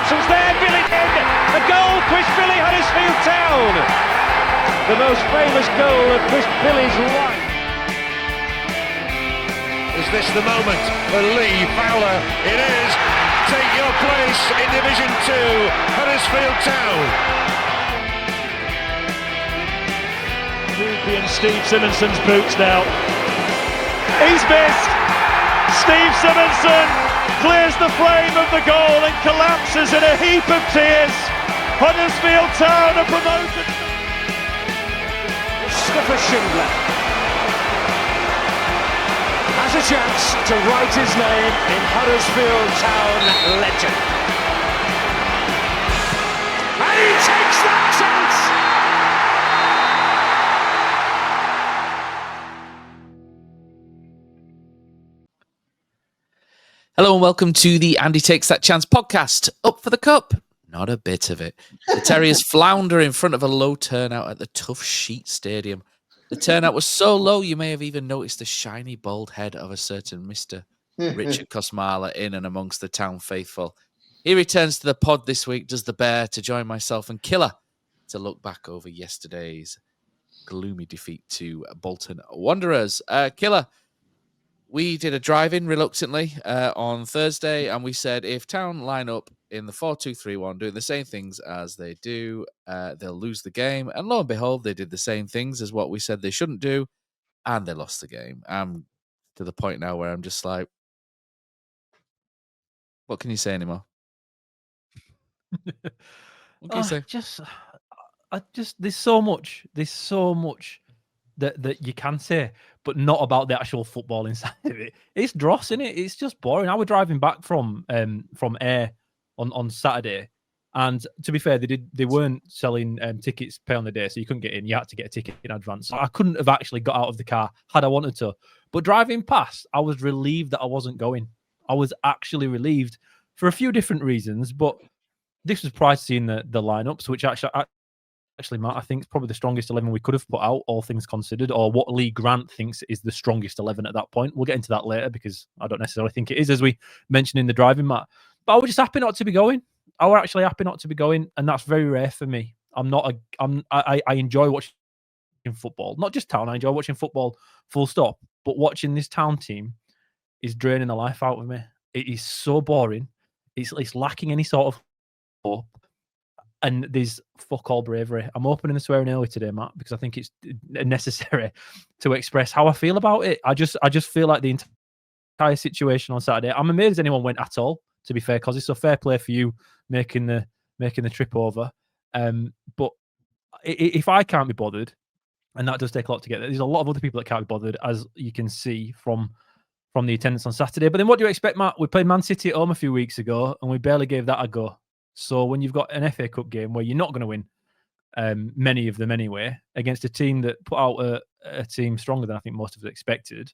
Thompson's there, Billy in. A goal, Chris Billy, Huddersfield Town. The most famous goal of Chris Billy's life. Is this the moment for Lee Fowler? It is. Take your place in Division 2, Huddersfield Town. Ruby and Steve Simonson's boots now. He's missed. Steve Simonson clears the frame of the goal and collapses in a heap of tears. Huddersfield Town are promoted. Mustafa Schindler has a chance to write his name in Huddersfield Town legend. And he takes that chance! Hello and welcome to the Andy Takes That Chance podcast. Up for the cup? Not a bit of it. The Terriers flounder in front of a low turnout at the Tough Sheet Stadium. The turnout was so low you may have even noticed the shiny bald head of a certain Mr. Richard Kosmala in and amongst the town faithful. He returns to the pod this week, does the bear, to join myself and Killer to look back over yesterday's gloomy defeat to Bolton Wanderers. Killer, we did a drive-in reluctantly on Thursday, and we said if Town line up in the 4-2-3-1, doing the same things as they do, they'll lose the game. And lo and behold, they did the same things as what we said they shouldn't do, and they lost the game. I'm to the point now where I'm just like, what can you say anymore? What can you say? There's so much that you can say, but not about the actual football inside of it. It's dross, isn't it? It's just boring. I was driving back from Ayr on Saturday, and to be fair, they weren't selling tickets pay on the day, so you couldn't get in. You had to get a ticket in advance. So I couldn't have actually got out of the car had I wanted to. But driving past, I was relieved that I wasn't going. I was actually relieved for a few different reasons, but this was prior to seeing the lineups, which actually, Matt, I think it's probably the strongest 11 we could have put out, all things considered, or what Lee Grant thinks is the strongest 11 at that point. We'll get into that later because I don't necessarily think it is, as we mentioned in the driving, Matt. But I was just happy not to be going. I was actually happy not to be going, and that's very rare for me. I enjoy watching football, not just Town. I enjoy watching football, full stop. But watching this Town team is draining the life out of me. It is so boring. It's lacking any sort of hope. And there's fuck all bravery. I'm opening the swearing early today, Matt, because I think it's necessary to express how I feel about it. I just feel like the entire situation on Saturday. I'm amazed anyone went at all, to be fair, because it's a fair play for you making the trip over. But if I can't be bothered, and that does take a lot to get there, there's a lot of other people that can't be bothered, as you can see from the attendance on Saturday. But then what do you expect, Matt? We played Man City at home a few weeks ago, and we barely gave that a go. So when you've got an FA Cup game where you're not going to win, many of them anyway, against a team that put out a team stronger than I think most of us expected,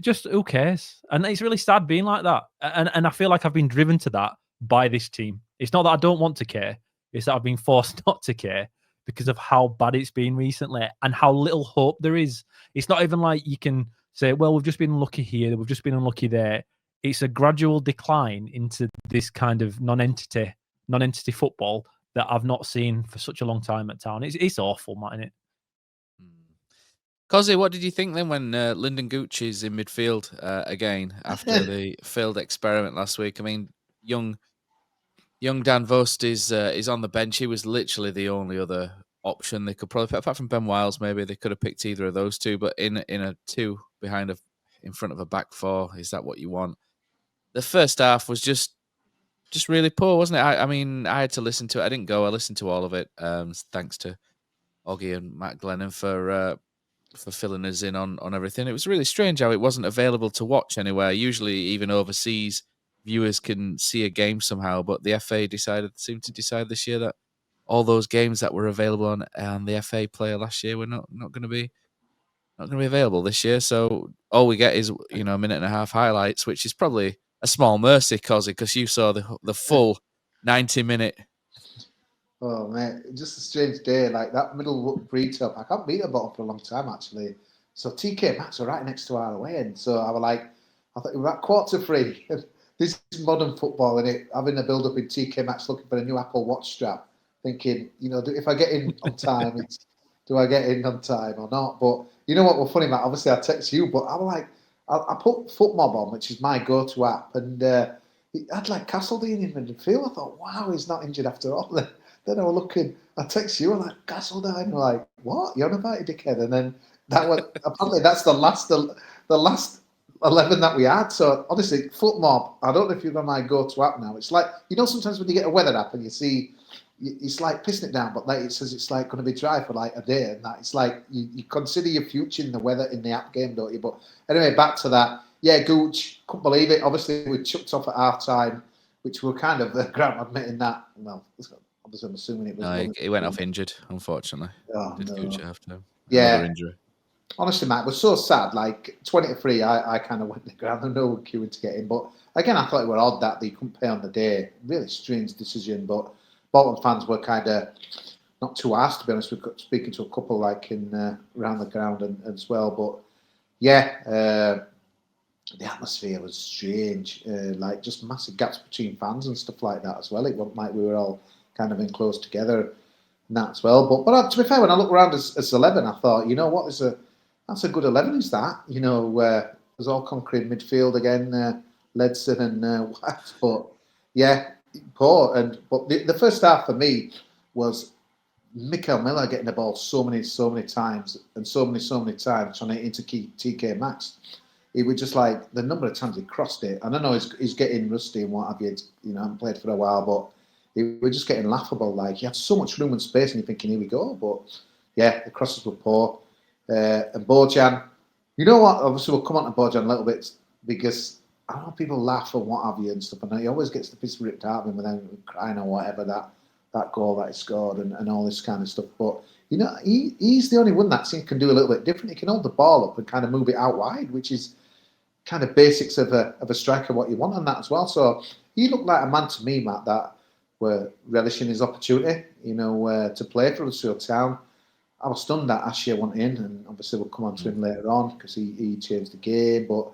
just who cares? And it's really sad being like that. And I feel like I've been driven to that by this team. It's not that I don't want to care. It's that I've been forced not to care because of how bad it's been recently and how little hope there is. It's not even like you can say, well, we've just been unlucky here, we've just been unlucky there. It's a gradual decline into this kind of non-entity football that I've not seen for such a long time at Town. It's awful, Matt, isn't it? Cozzy, what did you think then when Lyndon Gooch is in midfield again after the failed experiment last week? I mean, young Dan Vost is on the bench. He was literally the only other option they could probably pick, apart from Ben Wiles. Maybe they could have picked either of those two, but in a two in front of a back four, is that what you want? The first half was just really poor, wasn't it? I mean, I had to listen to it. I didn't go. I listened to all of it. Thanks to Oggy and Matt Glennon for filling us in on everything. It was really strange how it wasn't available to watch anywhere. Usually, even overseas, viewers can see a game somehow, but the FA seemed to decide this year that all those games that were available on the FA player last year were not going to be available this year. So all we get is a minute and a half highlights, which is probably a small mercy, Cozzy, because you saw the full 90-minute. Oh, mate, just a strange day. Like that middle free-top, I can't beat a bottle for a long time, actually. So TK Maxx were right next to our away end. So I thought we were at quarter free. this is modern football, and having a build-up in TK Maxx looking for a new Apple Watch strap, thinking, if I get in on time, do I get in on time or not? But you know what? Well, funny, Matt. Obviously, I text you, but I'm like, I put FootMob on, which is my go-to app, and it had like Castledine in midfield. I thought, wow, he's not injured after all. Then I was looking, I text you, I'm like, Castledine. I'm like, what? You're on about it, dickhead. And then apparently that's the last 11 that we had. So honestly, FootMob, I don't know if you've got my go-to app now. It's like, sometimes when you get a weather app and you see, it's like pissing it down, but like it says it's like going to be dry for like a day, and that it's like you consider your future in the weather in the app game, don't you? But anyway, back to that. Yeah, Gooch, couldn't believe it. Obviously, we chucked off at half time, which we're kind of Grant admitting that. Well, obviously, I'm assuming it was. No, he went off injured, unfortunately. Oh, Did no. Gooch have to? Yeah. Another injury. Honestly, Matt, it was so sad. Like 20-3, I kind of went to the ground. There was no queuing to get in. But again, I thought it were odd that they couldn't pay on the day. Really strange decision. But Bolton fans were kind of not too asked, to be honest. We've got speaking to a couple like in around the ground and as well. But yeah, the atmosphere was strange. Like just massive gaps between fans and stuff like that as well. It wasn't like we were all kind of enclosed together and that as well. But to be fair, when I look around as 11, I thought, you know what, that's a good 11, is that? There's all concrete midfield again, Ledson and White. But yeah, poor. But the first half for me was Mikael Miller getting the ball so many times and so many times trying to into TK Maxx. It was just like the number of times he crossed it. And I know he's getting rusty and what have you. Haven't played for a while, but it was just getting laughable. Like he had so much room and space, and you're thinking, here we go. But yeah, the crosses were poor. And Bojan, you know what? Obviously, we'll come on to Bojan a little bit because I know people laugh and what have you and stuff, and he always gets the piss ripped out of him and then crying or whatever that goal that he scored and all this kind of stuff. But he's the only one that can do a little bit different. He can hold the ball up and kind of move it out wide, which is kind of basics of a striker, what you want on that as well. So he looked like a man to me, Matt, that were relishing his opportunity, to play for Huddersfield Town. I was stunned that Ashia went in, and obviously we'll come on to him later on because he changed the game. But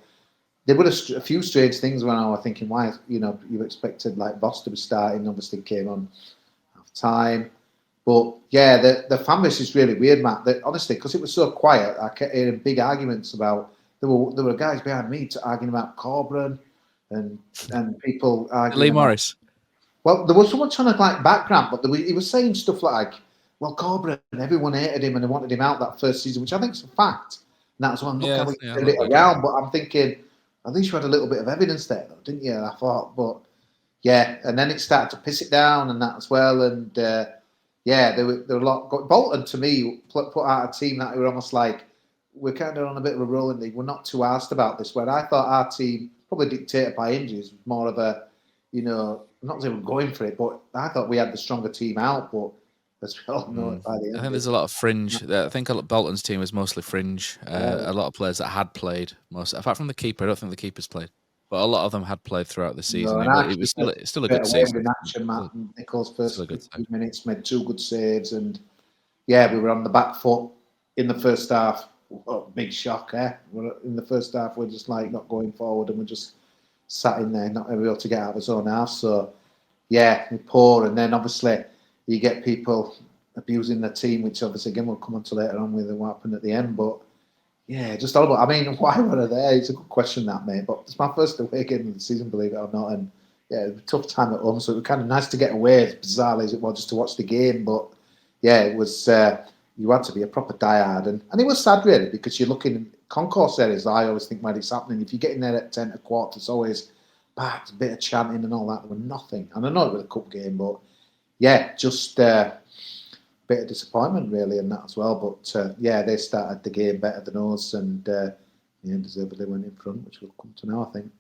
there were a few strange things when I was thinking, why, you expected like Voss to be starting, obviously came on half time. But yeah, the fan base is really weird, Matt. Honestly, because it was so quiet, I kept hearing big arguments about. There were guys behind me arguing about Corbyn and people arguing. Lee Morris. Well, there was someone trying to like background, but he was saying stuff like, well, Corbyn, everyone hated him and they wanted him out that first season, which I think is a fact. And that's one. Look how we turned it around. But I'm thinking, at least you had a little bit of evidence there, though, didn't you? I thought, but yeah, and then it started to piss it down and that as well. And yeah, there were a lot. Bolton to me put out a team that were almost like we're kind of on a bit of a rolling league. We're not too asked about this. Where I thought our team, probably dictated by injuries, was more of a, not that we're going for it, but I thought we had the stronger team out. But as we all know, by the end, I think there's a lot of fringe. I think Bolton's team was mostly fringe. A lot of players that had played apart from the keeper. I don't think the keeper's played, but a lot of them had played throughout the season. It was still a good season. In action, Matt Nichols first 15 minutes made 2 good saves, and yeah, we were on the back foot in the first half. Oh, big shock, in the first half, we're just like not going forward, and we're just sat in there, not able to get out of his own half. So yeah, we're poor, and then obviously you get people abusing the team, which obviously again we'll come on to later on with what happened at the end. But yeah, just horrible. I mean, why were they there? It's a good question, that, mate. But it's my first away game of the season, believe it or not, and yeah, it was a tough time at home. So it was kind of nice to get away, as bizarrely as it was, just to watch the game. But yeah, it was. You had to be a proper diehard, and it was sad really because you're looking in concourse areas. I always think when it's happening, if you get in there at 10 to quarter, it's always packed, a bit of chanting and all that. There was nothing, and I know it was a cup game, but yeah, just a bit of disappointment really in that as well. But yeah, they started the game better than us, and deservedly went in front, which we'll come to now, I think.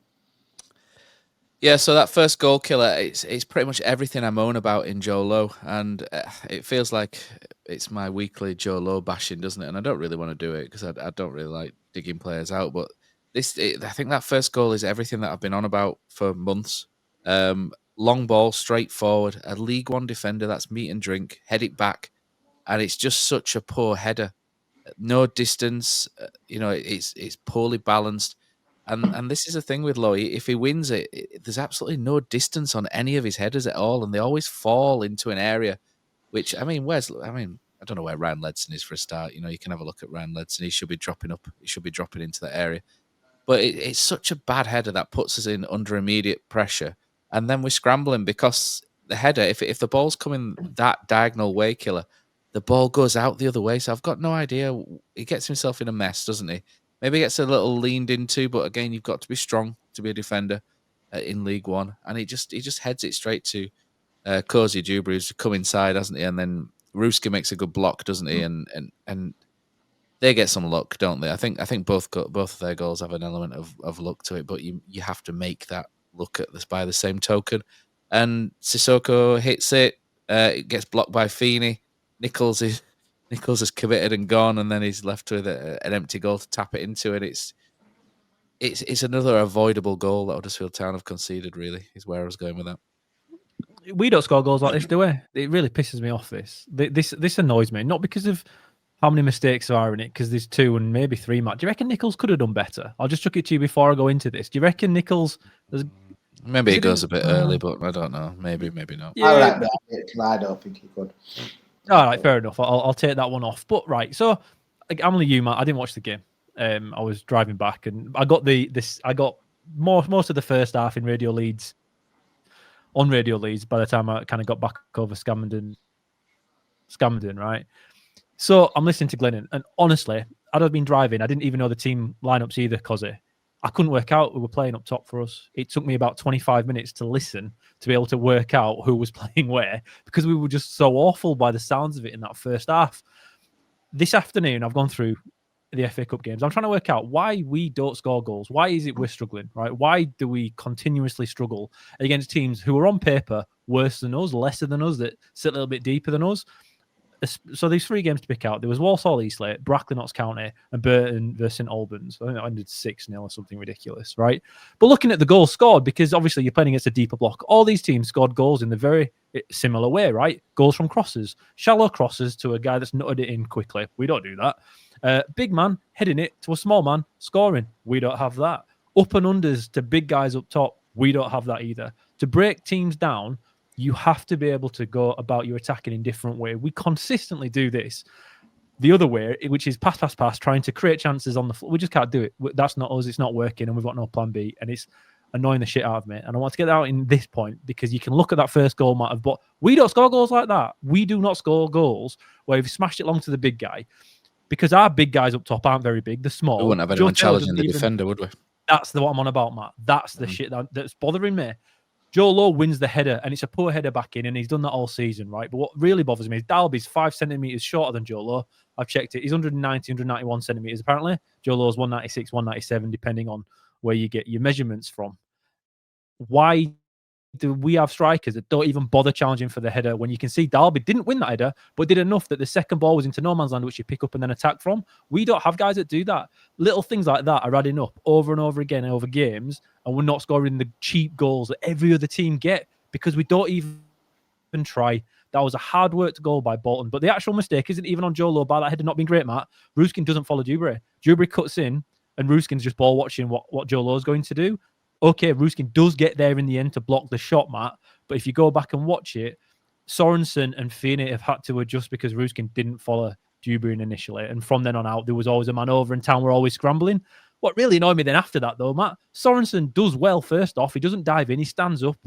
Yeah, so that first goal killer, it's pretty much everything I moan about in Joe Low, and it feels like it's my weekly Joe Low bashing, doesn't it? And I don't really want to do it because I don't really like digging players out, but I think that first goal is everything that I've been on about for months. Long ball, straight forward, a League One defender, that's meat and drink, head it back, and it's just such a poor header. No distance, it's poorly balanced. And this is the thing with Lowy. If he wins it, there's absolutely no distance on any of his headers at all, and they always fall into an area. Which I mean, I don't know where Ryan Ledson is for a start. You know, you can have a look at Ryan Ledson. He should be dropping up. He should be dropping into that area. But it's such a bad header that puts us in under immediate pressure, and then we're scrambling because the header, if the ball's coming that diagonal way, Killer, the ball goes out the other way. So I've got no idea. He gets himself in a mess, doesn't he? Maybe he gets a little leaned into, but again, you've got to be strong to be a defender in League One, and he just heads it straight to Cozy Dewberry, who's come inside, hasn't he? And then Ruski makes a good block, doesn't he? And they get some luck, don't they? I think both of their goals have an element of luck to it, but you have to make that look at this by the same token. And Sissoko hits it. It gets blocked by Feeney. Nichols is committed and gone, and then he's left with an empty goal to tap it into. And it's another avoidable goal that Huddersfield Town have conceded. Really, is where I was going with that. We don't score goals like this, do we? It really pisses me off. This annoys me, not because of how many mistakes there are in it, because there's 2 and maybe 3, Matt. Do you reckon Nichols could have done better? I'll just chuck it to you before I go into this. Do you reckon Nichols... Maybe it goes a bit early, but I don't know. Maybe not. Yeah, I don't think he could. All right, fair enough. I'll take that one off. But right, so I'm only you, Matt. I didn't watch the game. I was driving back, and I got I got most of the first half in Radio Leeds. On Radio Leeds, by the time I kind of got back over Scamden, right? So I'm listening to Glennon, and honestly, I'd been driving. I didn't even know the team lineups either, Cozzy. I couldn't work out who were playing up top for us. It took me about 25 minutes to listen to be able to work out who was playing where, because we were just so awful by the sounds of it in that first half. This afternoon, I've gone through the FA Cup games. I'm trying to work out why we don't score goals. Why is it we're struggling, right? Why do we continuously struggle against teams who are on paper worse than us, lesser than us, that sit a little bit deeper than us? So there's 3 games to pick out. There was Walsall Eastleigh, Brackley Notts County, and Burton versus St Albans. I think that ended 6-0 or something ridiculous, right? But looking at the goals scored, because obviously you're playing against a deeper block, all these teams scored goals in the very similar way, right? Goals from crosses, shallow crosses to a guy that's nutted it in quickly. We don't do that. Big man heading it to a small man scoring. We don't have that. Up and unders to big guys up top. We don't have that either. To break teams down, you have to be able to go about your attacking in different way. We consistently do this the other way, which is pass, trying to create chances on the floor. We just can't do it. That's not us. It's not working, and we've got no plan B, and it's annoying the shit out of me. And I want to get that out in this point, because you can look at that first goal, Matt, but we don't score goals like that. We do not score goals where we've smashed it long to the big guy, because our big guys up top aren't very big. They're small. We wouldn't have anyone challenging the defender, would we? That's what I'm on about, Matt. That's the shit that's bothering me. Joe Lowe wins the header, and it's a poor header back in, and he's done that all season, right? But what really bothers me is Dalby's 5 centimetres shorter than Joe Lowe. I've checked it. He's 190, 191 centimetres, apparently. Joe Lowe's 196, 197, depending on where you get your measurements from. Why do we have strikers that don't even bother challenging for the header when you can see Dalby didn't win that header, but did enough that the second ball was into no man's land, which you pick up and then attack from? We don't have guys that do that. Little things like that are adding up over and over again over games, and we're not scoring the cheap goals that every other team get because we don't even try. That was a hard-worked goal by Bolton, but the actual mistake isn't even on Joe Lowe by that header not being great, Matt. Ruskin doesn't follow Dewberry. Dewberry cuts in, and Ruskin's just ball watching what Joe Lowe's going to do. Okay, Ruskin does get there in the end to block the shot, Matt, but if you go back and watch it, Sorensen and Feeney have had to adjust because Ruskin didn't follow Dewberry initially, and from then on out, there was always a man over and Town were always scrambling. What really annoyed me then after that, though, Matt, Sorensen does well first off. He doesn't dive in. He stands up.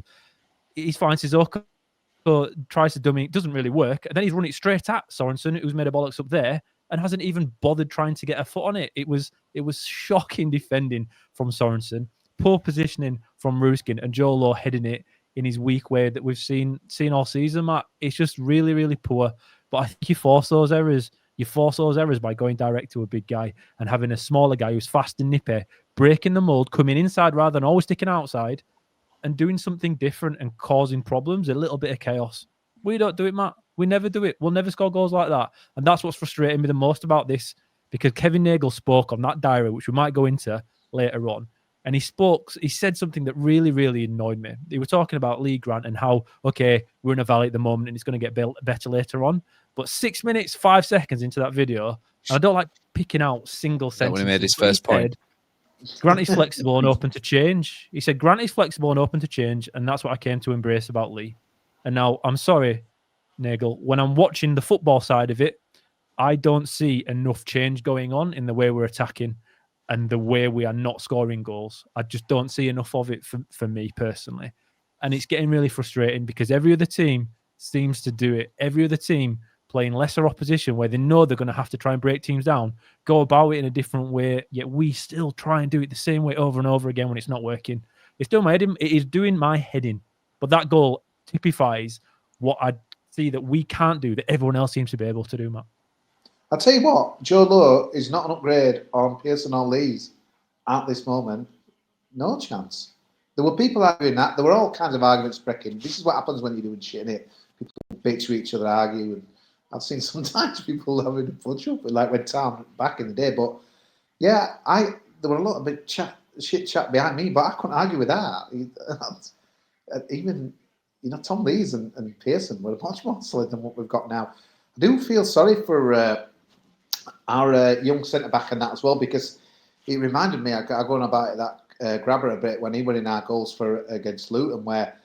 He finds his Sissoko, tries to dummy. It doesn't really work. And then he's running straight at Sorensen, who's made a bollocks up there, and hasn't even bothered trying to get a foot on it. It was shocking defending from Sorensen. Poor positioning from Ruskin, and Joe Lowe heading it in his weak way that we've seen all season, Matt. It's just really, really poor. But I think you force those errors. You force those errors by going direct to a big guy and having a smaller guy who's fast and nippy, breaking the mold, coming inside rather than always sticking outside, and doing something different and causing problems, a little bit of chaos. We don't do it, Matt. We never do it. We'll never score goals like that. And that's what's frustrating me the most about this, because Kevin Nagle spoke on that diary, which we might go into later on. And he said something that really, really annoyed me. They were talking about Lee Grant and how, okay, we're in a valley at the moment and it's going to get better later on. But 6 minutes, 5 seconds into that video, and I don't like picking out single sentences. When he made his first point. Grant is flexible and open to change. He said Grant is flexible and open to change, and that's what I came to embrace about Lee. And now, I'm sorry, Nagel, when I'm watching the football side of it, I don't see enough change going on in the way we're attacking and the way we are not scoring goals. I just don't see enough of it for me personally. And it's getting really frustrating because every other team seems to do it. Every other team playing lesser opposition where they know they're going to have to try and break teams down, go about it in a different way, yet we still try and do it the same way over and over again when it's not working. It's doing my head in. It is doing my head in. But that goal typifies what I see that we can't do that everyone else seems to be able to do, Matt. I'll tell you what, Joe Lowe is not an upgrade on Pearson or Lees at this moment. No chance. There were people arguing that. There were all kinds of arguments breaking. This is what happens when you're doing shit, innit? People bitch to each other, argue. And I've seen sometimes people having a punch up, like when Tom back in the day. But yeah, there were a lot of big shit chat behind me, but I couldn't argue with that. Even, Tom Lees and Pearson were much more solid than what we've got now. I do feel sorry for our young centre-back and that as well, because it reminded me, I go on about it, that Grabber a bit when he were in our goals for against Luton, where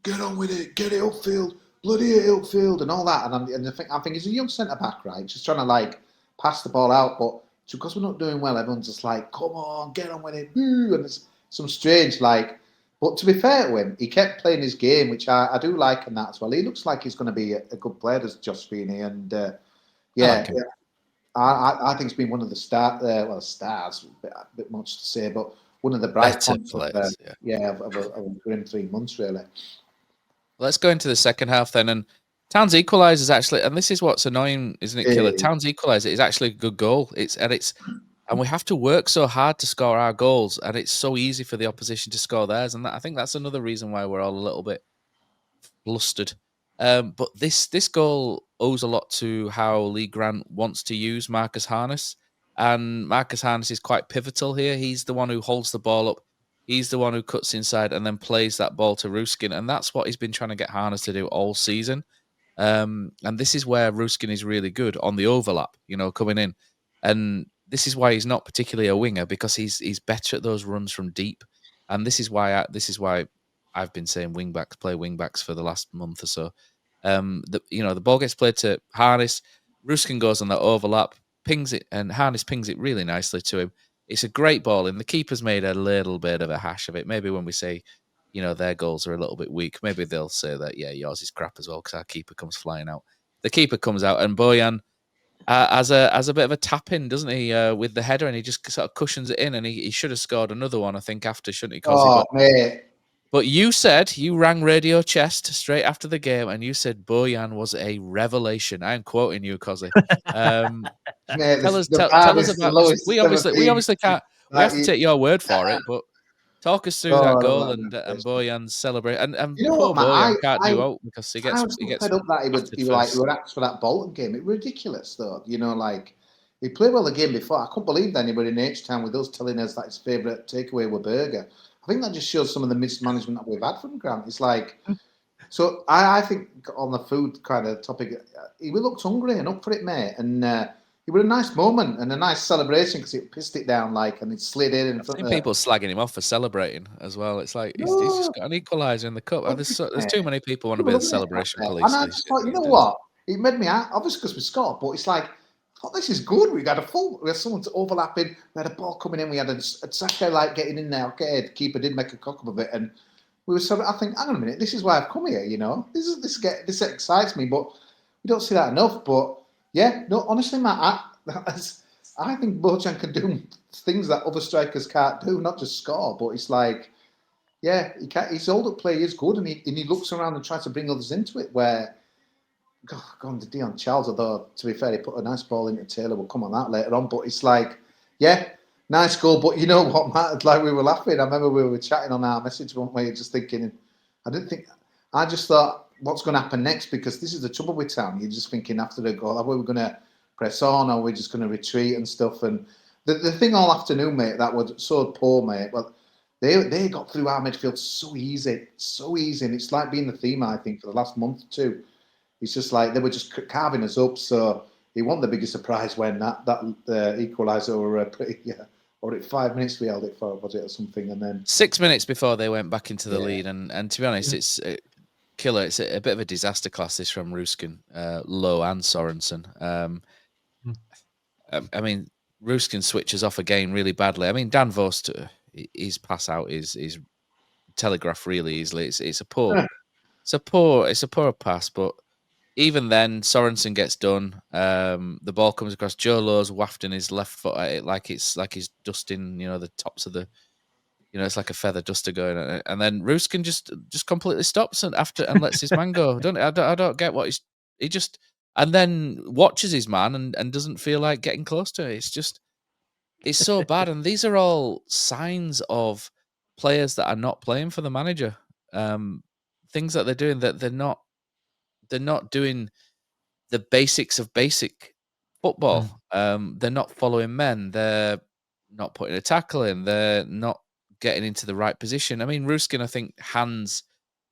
get on with it, get it upfield, bloody upfield and all that. And I think he's a young centre-back, right? Just trying to pass the ball out, but because we're not doing well, everyone's just like, come on, get on with it. And it's some strange, but to be fair to him, he kept playing his game, which I do like in that as well. He looks like he's going to be a good player, as Josh Feeney, and I think he's been one of the stars, a bit much to say, but one of the bright points of a grim 3 months, really. Let's go into the second half then. And Towns equaliser is actually, and this is what's annoying, isn't it, Killer? Towns equaliser is actually a good goal. And we have to work so hard to score our goals, and it's so easy for the opposition to score theirs. And I think that's another reason why we're all a little bit flustered. But this goal owes a lot to how Lee Grant wants to use Marcus Harness. And Marcus Harness is quite pivotal here. He's the one who holds the ball up. He's the one who cuts inside and then plays that ball to Ruskin. And that's what he's been trying to get Harness to do all season. And this is where Ruskin is really good on the overlap, coming in. And this is why he's not particularly a winger, because he's better at those runs from deep. And this is why I've been saying play wingbacks for the last month or so. The ball gets played to Harness. Ruskin goes on that overlap, pings it, and Harness pings it really nicely to him. It's a great ball, and the keeper's made a little bit of a hash of it. Maybe when we say, their goals are a little bit weak, maybe they'll say that, yours is crap as well, because our keeper comes flying out. The keeper comes out, and Bojan has a bit of a tap in, doesn't he, with the header, and he just sort of cushions it in, and he should have scored another one, I think, after, shouldn't he? Mate. But you rang Radio Chest straight after the game, and you said Bojan was a revelation. I'm quoting you, Cozzy. Tell us about. We obviously can't. We have to take your word for it, but talk us through that goal and Bojan's celebration. And poor Bojan can't do out because he gets fed up that he would ask for that Bolton game. It's ridiculous, though. He played well the game before. I couldn't believe anybody in H-Town with us telling us that his favourite takeaway were burger. I think that just shows some of the mismanagement that we've had from Grant. It's so I think on the food kind of topic, he looked hungry and up for it, mate. And it was a nice moment and a nice celebration because he pissed it down and it slid in. I've seen people slagging him off for celebrating as well. It's he's just got an equaliser in the cup. There's too many people want to be the celebration police. And I just thought, what? It made me out, obviously because we scored, but it's this is good. We had someone overlapping. We had a ball coming in. We had a Saka getting in there. Okay, the keeper did make a cock up of it, and we were I think, hang on a minute, this is why I've come here. This excites me, but we don't see that enough. But yeah, no, honestly, Matt, I think Bojan can do things that other strikers can't do, not just score. But it's he can't. His hold-up play is good, and he looks around and tries to bring others into it. Where gone to Dion Charles, although to be fair, he put a nice ball into Taylor. We'll come on that later on. But it's nice goal. But you know what, Matt? We were laughing. I remember we were chatting on our message one way, just thinking. I just thought, what's going to happen next? Because this is the trouble with Town. You're just thinking after the goal, are we going to press on, or are we just going to retreat and stuff? And the thing all afternoon, mate, that was so poor, mate. Well, they got through our midfield so easy, and it's being the theme, I think, for the last month or two. It's just they were just carving us up. So it wasn't the biggest surprise when that equaliser were or at 5 minutes we held it for, was it, or something, and then 6 minutes before they went back into the Yeah. lead, and to be honest, it's killer. It's a bit of a disaster class this from Ruskin, Lowe, and Sorensen. I mean, Ruskin switches off again really badly. I mean, Dan Vost, his pass out is telegraphed really easily. It's a poor, it's a poor pass, but even then, Sorensen gets done. The ball comes across. Joe Lowe's wafting his left foot at it like he's dusting, the tops of the, it's like a feather duster going on it. And then Ruskin just completely stops and lets his man go. I don't get what he just and then watches his man and doesn't feel like getting close to it. It's so bad. And these are all signs of players that are not playing for the manager. Things that they're doing that they're not doing the basics of basic football. They're not following men. They're not putting a tackle in. They're not getting into the right position. I mean, Ruskin, I think, hands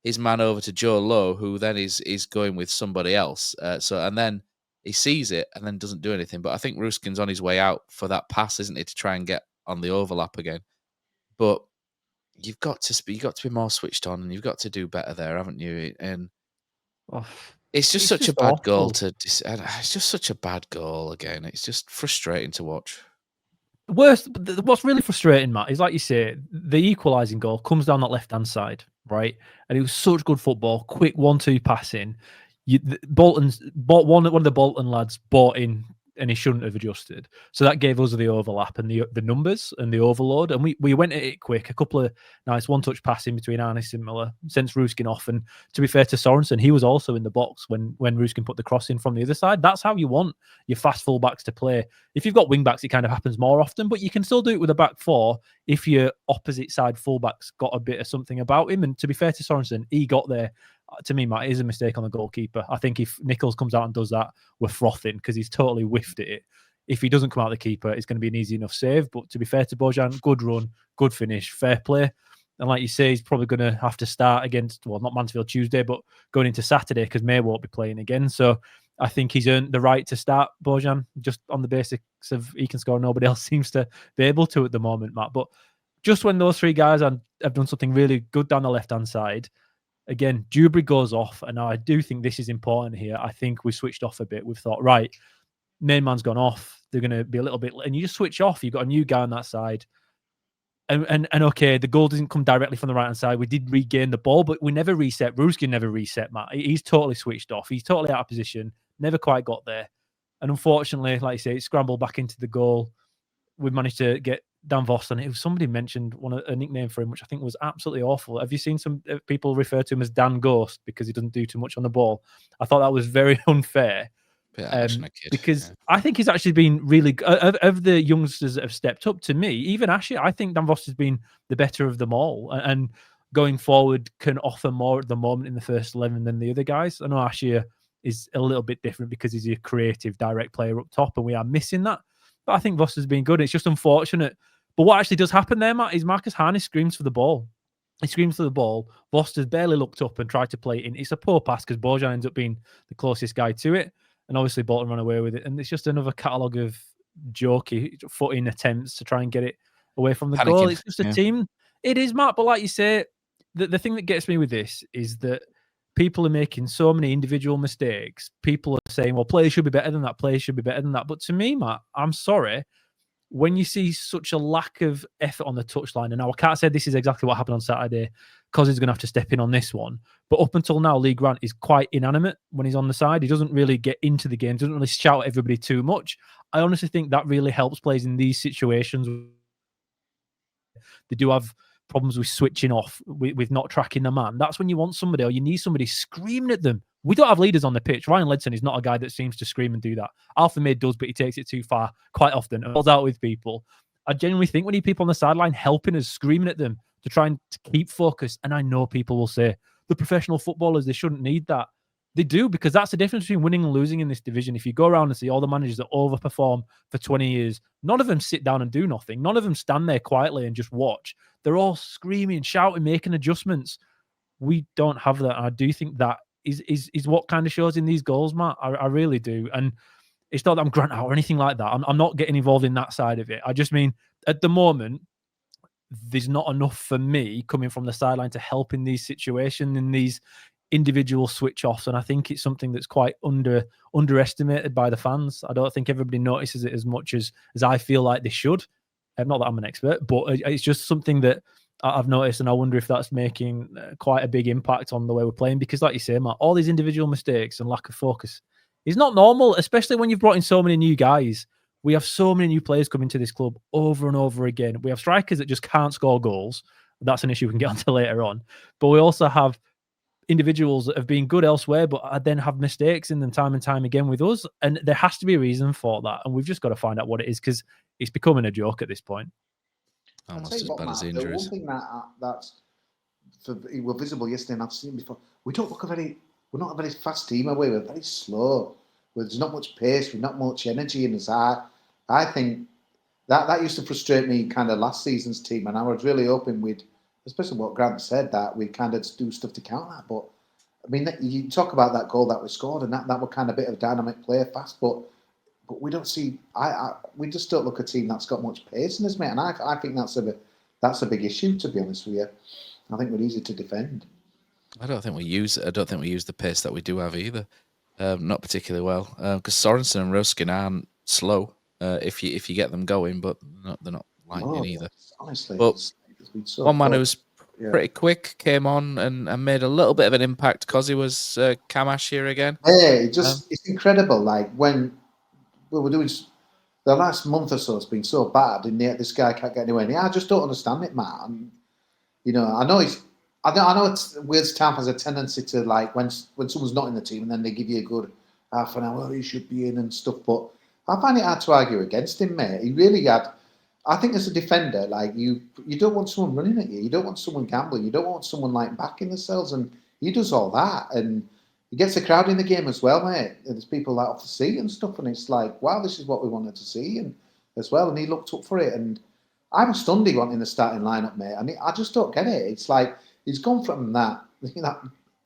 his man over to Joe Lowe, who then is going with somebody else. And then he sees it and then doesn't do anything. But I think Ruskin's on his way out for that pass, isn't he, to try and get on the overlap again. But you've got to be more switched on, and you've got to do better there, haven't you? And it's just such a bad goal it's just such a bad goal again. It's just frustrating to watch. What's really frustrating, Matt, is like you say, the equalising goal comes down that left-hand side, right? And it was such good football, quick 1-2 passing. One of the Bolton lads bought in, and he shouldn't have adjusted. So that gave us the overlap and the numbers and the overload. And we went at it quick. A couple of nice one-touch passing between Arnis and Miller, sends Ruskin off. And to be fair to Sorensen, he was also in the box when Ruskin put the cross in from the other side. That's how you want your fast fullbacks to play. If you've got wing-backs, it kind of happens more often, but you can still do it with a back four if your opposite side fullback's got a bit of something about him. And to be fair to Sorensen, he got there. To me, Matt, it is a mistake on the goalkeeper. I think if Nichols comes out and does that, we're frothing because he's totally whiffed at it. If he doesn't come out the keeper, it's going to be an easy enough save. But to be fair to Bojan, good run, good finish, fair play. And like you say, he's probably going to have to start against, well, not Mansfield Tuesday, but going into Saturday because May won't be playing again. So I think he's earned the right to start Bojan just on the basics of he can score. Nobody else seems to be able to at the moment, Matt. But just when those three guys have done something really good down the left-hand side, again, Dewberry goes off, and I do think this is important here. I think we switched off a bit. We've thought, right, main man's gone off. They're going to be a little bit, and you just switch off. You've got a new guy on that side, and okay, the goal doesn't come directly from the right hand side. We did regain the ball, but we never reset. Ruskin never reset, Matt. He's totally switched off. He's totally out of position. Never quite got there, and unfortunately, like you say, it scrambled back into the goal. We managed to get Dan Voss, and it was somebody mentioned a nickname for him, which I think was absolutely awful. Have you seen some people refer to him as Dan Ghost because he doesn't do too much on the ball? I thought that was very unfair because I think he's actually been really of the youngsters that have stepped up. To me, even Ashley, I think Dan Voss has been the better of them all, and going forward can offer more at the moment in the first 11 than the other guys. I know Ashley is a little bit different because he's a creative, direct player up top, and we are missing that. But I think Voss has been good. It's just unfortunate. But what actually does happen there, Matt, is Marcus Harness screams for the ball. He screams for the ball. Voss has barely looked up and tried to play it in. It's a poor pass because Bojan ends up being the closest guy to it. And obviously Bolton ran away with it. And it's just another catalogue of jokey footing attempts to try and get it away from the goal. It's just a team. It is, Matt. But like you say, the thing that gets me with this is that people are making so many individual mistakes. People are saying, well, players should be better than that. Players should be better than that. But to me, Matt, I'm sorry. When you see such a lack of effort on the touchline, and now I can't say this is exactly what happened on Saturday, because he's going to have to step in on this one. But up until now, Lee Grant is quite inanimate when he's on the side. He doesn't really get into the game, doesn't really shout at everybody too much. I honestly think that really helps players in these situations. They do have problems with switching off, with not tracking the man. That's when you want somebody, or you need somebody screaming at them. We don't have leaders on the pitch. Ryan Ledson is not a guy that seems to scream and do that. Alpha Mid does, but he takes it too far quite often and falls out with people. I genuinely think we need people on the sideline helping us, screaming at them to try and keep focus. And I know people will say, the professional footballers, they shouldn't need that. They do, because that's the difference between winning and losing in this division. If you go around and see all the managers that overperform for 20 years, none of them sit down and do nothing. None of them stand there quietly and just watch. They're all screaming, shouting, making adjustments. We don't have that. And I do think that is what kind of shows in these goals, Matt. I really do. And it's not that I'm Grant out or anything like that. I'm not getting involved in that side of it. I just mean at the moment, there's not enough for me coming from the sideline to help in these situations, in these individual switch offs. And I think it's something that's quite underestimated by the fans. I don't think everybody notices it as much as I feel like they should. Not that I'm an expert, but it's just something that I've noticed, and I wonder if that's making quite a big impact on the way we're playing. Because, like you say, Matt, all these individual mistakes and lack of focus is not normal, especially when you've brought in so many new guys. We have so many new players coming to this club over and over again. We have strikers that just can't score goals. That's an issue we can get onto later on. But we also have individuals that have been good elsewhere, but then have mistakes in them time and time again with us. And there has to be a reason for that. And we've just got to find out what it is, because it's becoming a joke at this point. Almost as bad as injuries. The one thing that's were visible yesterday, and I've seen before, we're not a very fast team away. We're very slow. There's not much pace. We've not much energy in us. I think that used to frustrate me kind of last season's team, and I was really hoping we'd, especially what Grant said, that we kind of do stuff to counter that. But I mean, you talk about that goal that we scored, and that were kind of a bit of dynamic play, fast, but we don't see. We just don't look a team that's got much pace in us, mate. And I think that's a big issue, to be honest with you. I think we're easy to defend. I don't think we use the pace that we do have either. Not particularly well, because Sorensen and Ruskin aren't slow if you get them going, but they're not lightning either. Honestly, but it's been so one man who was pretty quick came on and made a little bit of an impact because he was Kamash here again. Yeah, it's incredible. Like when we were doing the last month or so, it's been so bad, and yet this guy can't get anywhere. And I just don't understand it, Matt. And I know it's Wales Town has a tendency to, like, when someone's not in the team and then they give you a good half an hour, he should be in and stuff. But I find it hard to argue against him, mate. He really had. I think as a defender, like you don't want someone running at you. You don't want someone gambling. You don't want someone like backing themselves. And he does all that, and he gets the crowd in the game as well, mate. And there's people that off the seat and stuff, and it's like, wow, this is what we wanted to see, and as well. And he looked up for it, and I'm stunned he wasn't in the starting lineup, mate. And I just don't get it. It's like he's gone from that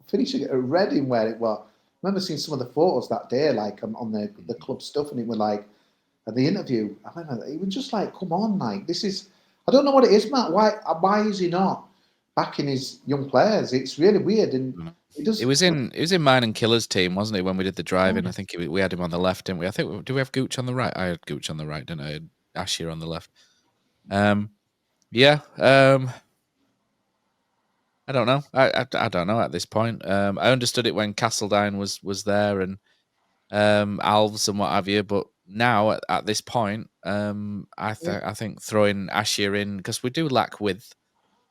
finishing at Reading where it was. I remember seeing some of the photos that day, like on the club stuff, and it was like at the interview. I remember he was just like, "Come on, like this is." I don't know what it is, Matt. Why is he not backing his young players? It's really weird, and it was in mine and Killer's team, wasn't it? When we did the driving, I think we had him on the left, didn't we? I think do we have Gooch on the right? I had Gooch on the right, didn't I? I had Ashier on the left. I don't know. I don't know at this point. I understood it when Castledine was there and Alves and what have you, but now at this point, I think throwing Ashier in, because we do lack width,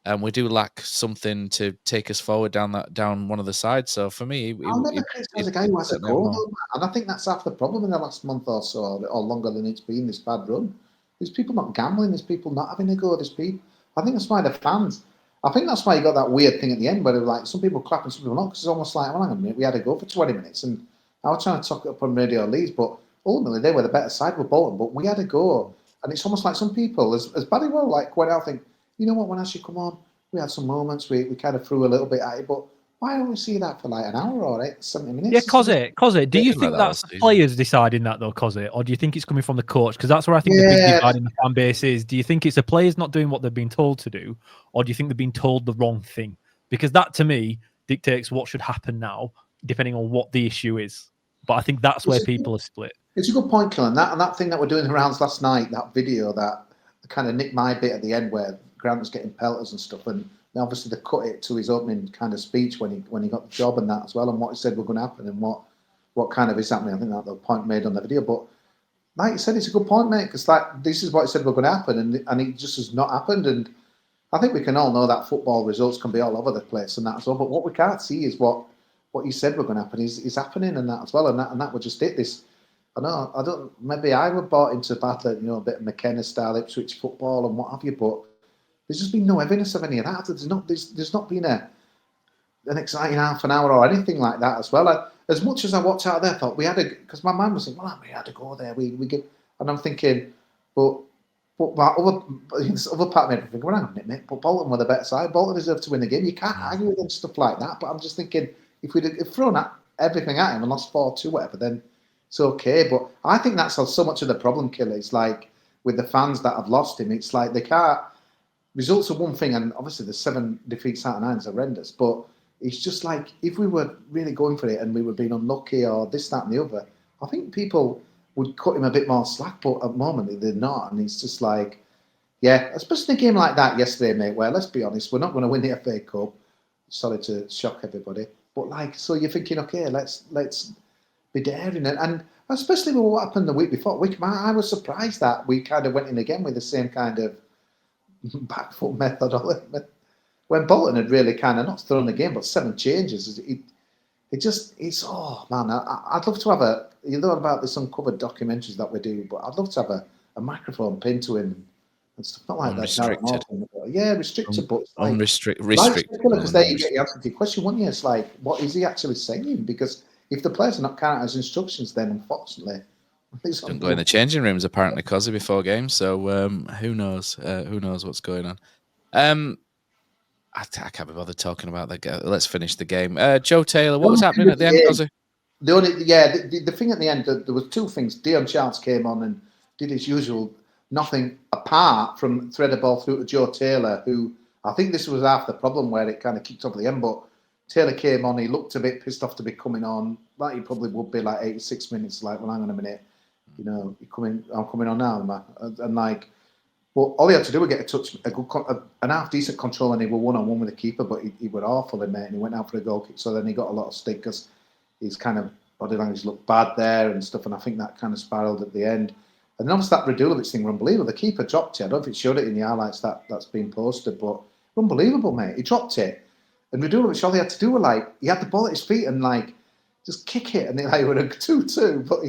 and we do lack something to take us forward down one of the sides. So for me, I'll never criticize a guy who has a goal, and I think that's half the problem in the last month or so, or longer than it's been this bad run. There's people not gambling. There's people not having a go. There's people. I think that's why the fans. I think that's why you got that weird thing at the end where like some people clapping, some people not, because it's almost like, well, hang on a minute, we had to go for 20 minutes, and I was trying to talk it up on Radio Leeds, but ultimately they were the better side with Bolton, but we had to go, and it's almost like some people, as badly well, like went out think, you know what, when Ashley come on, we had some moments, we kind of threw a little bit at it, but why don't we see that for like an hour or 70 minutes? Yeah, Cozzy, do you think that's the players deciding that though, Cozzy, or do you think it's coming from the coach? Because that's where I think the big divide in the fan base is. Do you think it's the players not doing what they've been told to do, or do you think they've been told the wrong thing? Because that, to me, dictates what should happen now, depending on what the issue is. But I think that's where people are split. It's a good point, Killen. That thing that we're doing the rounds last night, that video that kind of nicked my bit at the end where Grant was getting pelters and stuff, and obviously they cut it to his opening kind of speech when he got the job and that as well, and what he said were going to happen and what kind of is happening. I think that the point made on the video, but like you said, it's a good point, mate, because like this is what he said were going to happen, and it just has not happened. And I think we can all know that football results can be all over the place and that as well, but what we can't see is what you said were going to happen is happening and that as well, and that would just hit this. I don't. Maybe I were bought into battle, a bit of McKenna style Ipswich football and what have you, but there's just been no evidence of any of that. There's not been an exciting half an hour or anything like that as well. As much as I walked out there, I thought we had because my mind was thinking, well, we had to go there. We give, and I'm thinking, but my other part of me thinking, well, hang on a minute, mate, but Bolton were the better side. Bolton deserved to win the game. You can't argue with them stuff like that. But I'm just thinking, if we'd thrown everything at him and lost 4-2, whatever, then it's okay. But I think that's so much of the problem, Killer. It's like with the fans that have lost him. It's like they can't. Results are one thing, and obviously the 7 defeats out of 9 is horrendous. But it's just like if we were really going for it and we were being unlucky or this, that, and the other, I think people would cut him a bit more slack. But at the moment they're not, and it's just like, yeah, especially in a game like that yesterday, mate. Where let's be honest, we're not going to win the FA Cup. Sorry to shock everybody, but like, so you're thinking, okay, let's be daring, and especially with what happened the week before. I was surprised that we kind of went in again with the same kind of back foot methodology when Bolton had really kind of not thrown the game, but 7 changes. It's oh man, I'd love to have you know about this uncovered documentaries that we do, but I'd love to have a microphone pinned to him and stuff, not like Unrestricted. that. Yeah, restricted, but it's like, Restricted. Because there you get the answer to your question, wouldn't you? It's like, what is he actually saying? Because if the players are not carrying out his instructions, then unfortunately, don't go in the changing rooms apparently, Cozzy, before games. So who knows? Who knows what's going on? I can't be bothered talking about that. Let's finish the game. Joe Taylor, what was happening at the end, Cozzy? The thing at the end, there was 2 things. Dion Charles came on and did his usual nothing apart from thread a ball through to Joe Taylor, who I think this was half the problem where it kind of kicked off at the end. But Taylor came on, he looked a bit pissed off to be coming on, like he probably would be like 86 minutes. Like, well, hang on a minute, you know, I'm coming on now, man. And like, well, all he had to do was get a touch, an half decent control, and he were 1-on-1 with the keeper, but he were awful in there, and he went out for a goal kick. So then he got a lot of stick because his kind of body language looked bad there and stuff, and I think that kind of spiralled at the end. And then obviously that Radulovic thing were unbelievable. The keeper dropped it. I don't know if it showed it in the highlights that's been posted, but unbelievable, mate. He dropped it. And Radulovic, all he had to do was like, he had the ball at his feet and like, just kick it. And it like, were a 2-2, but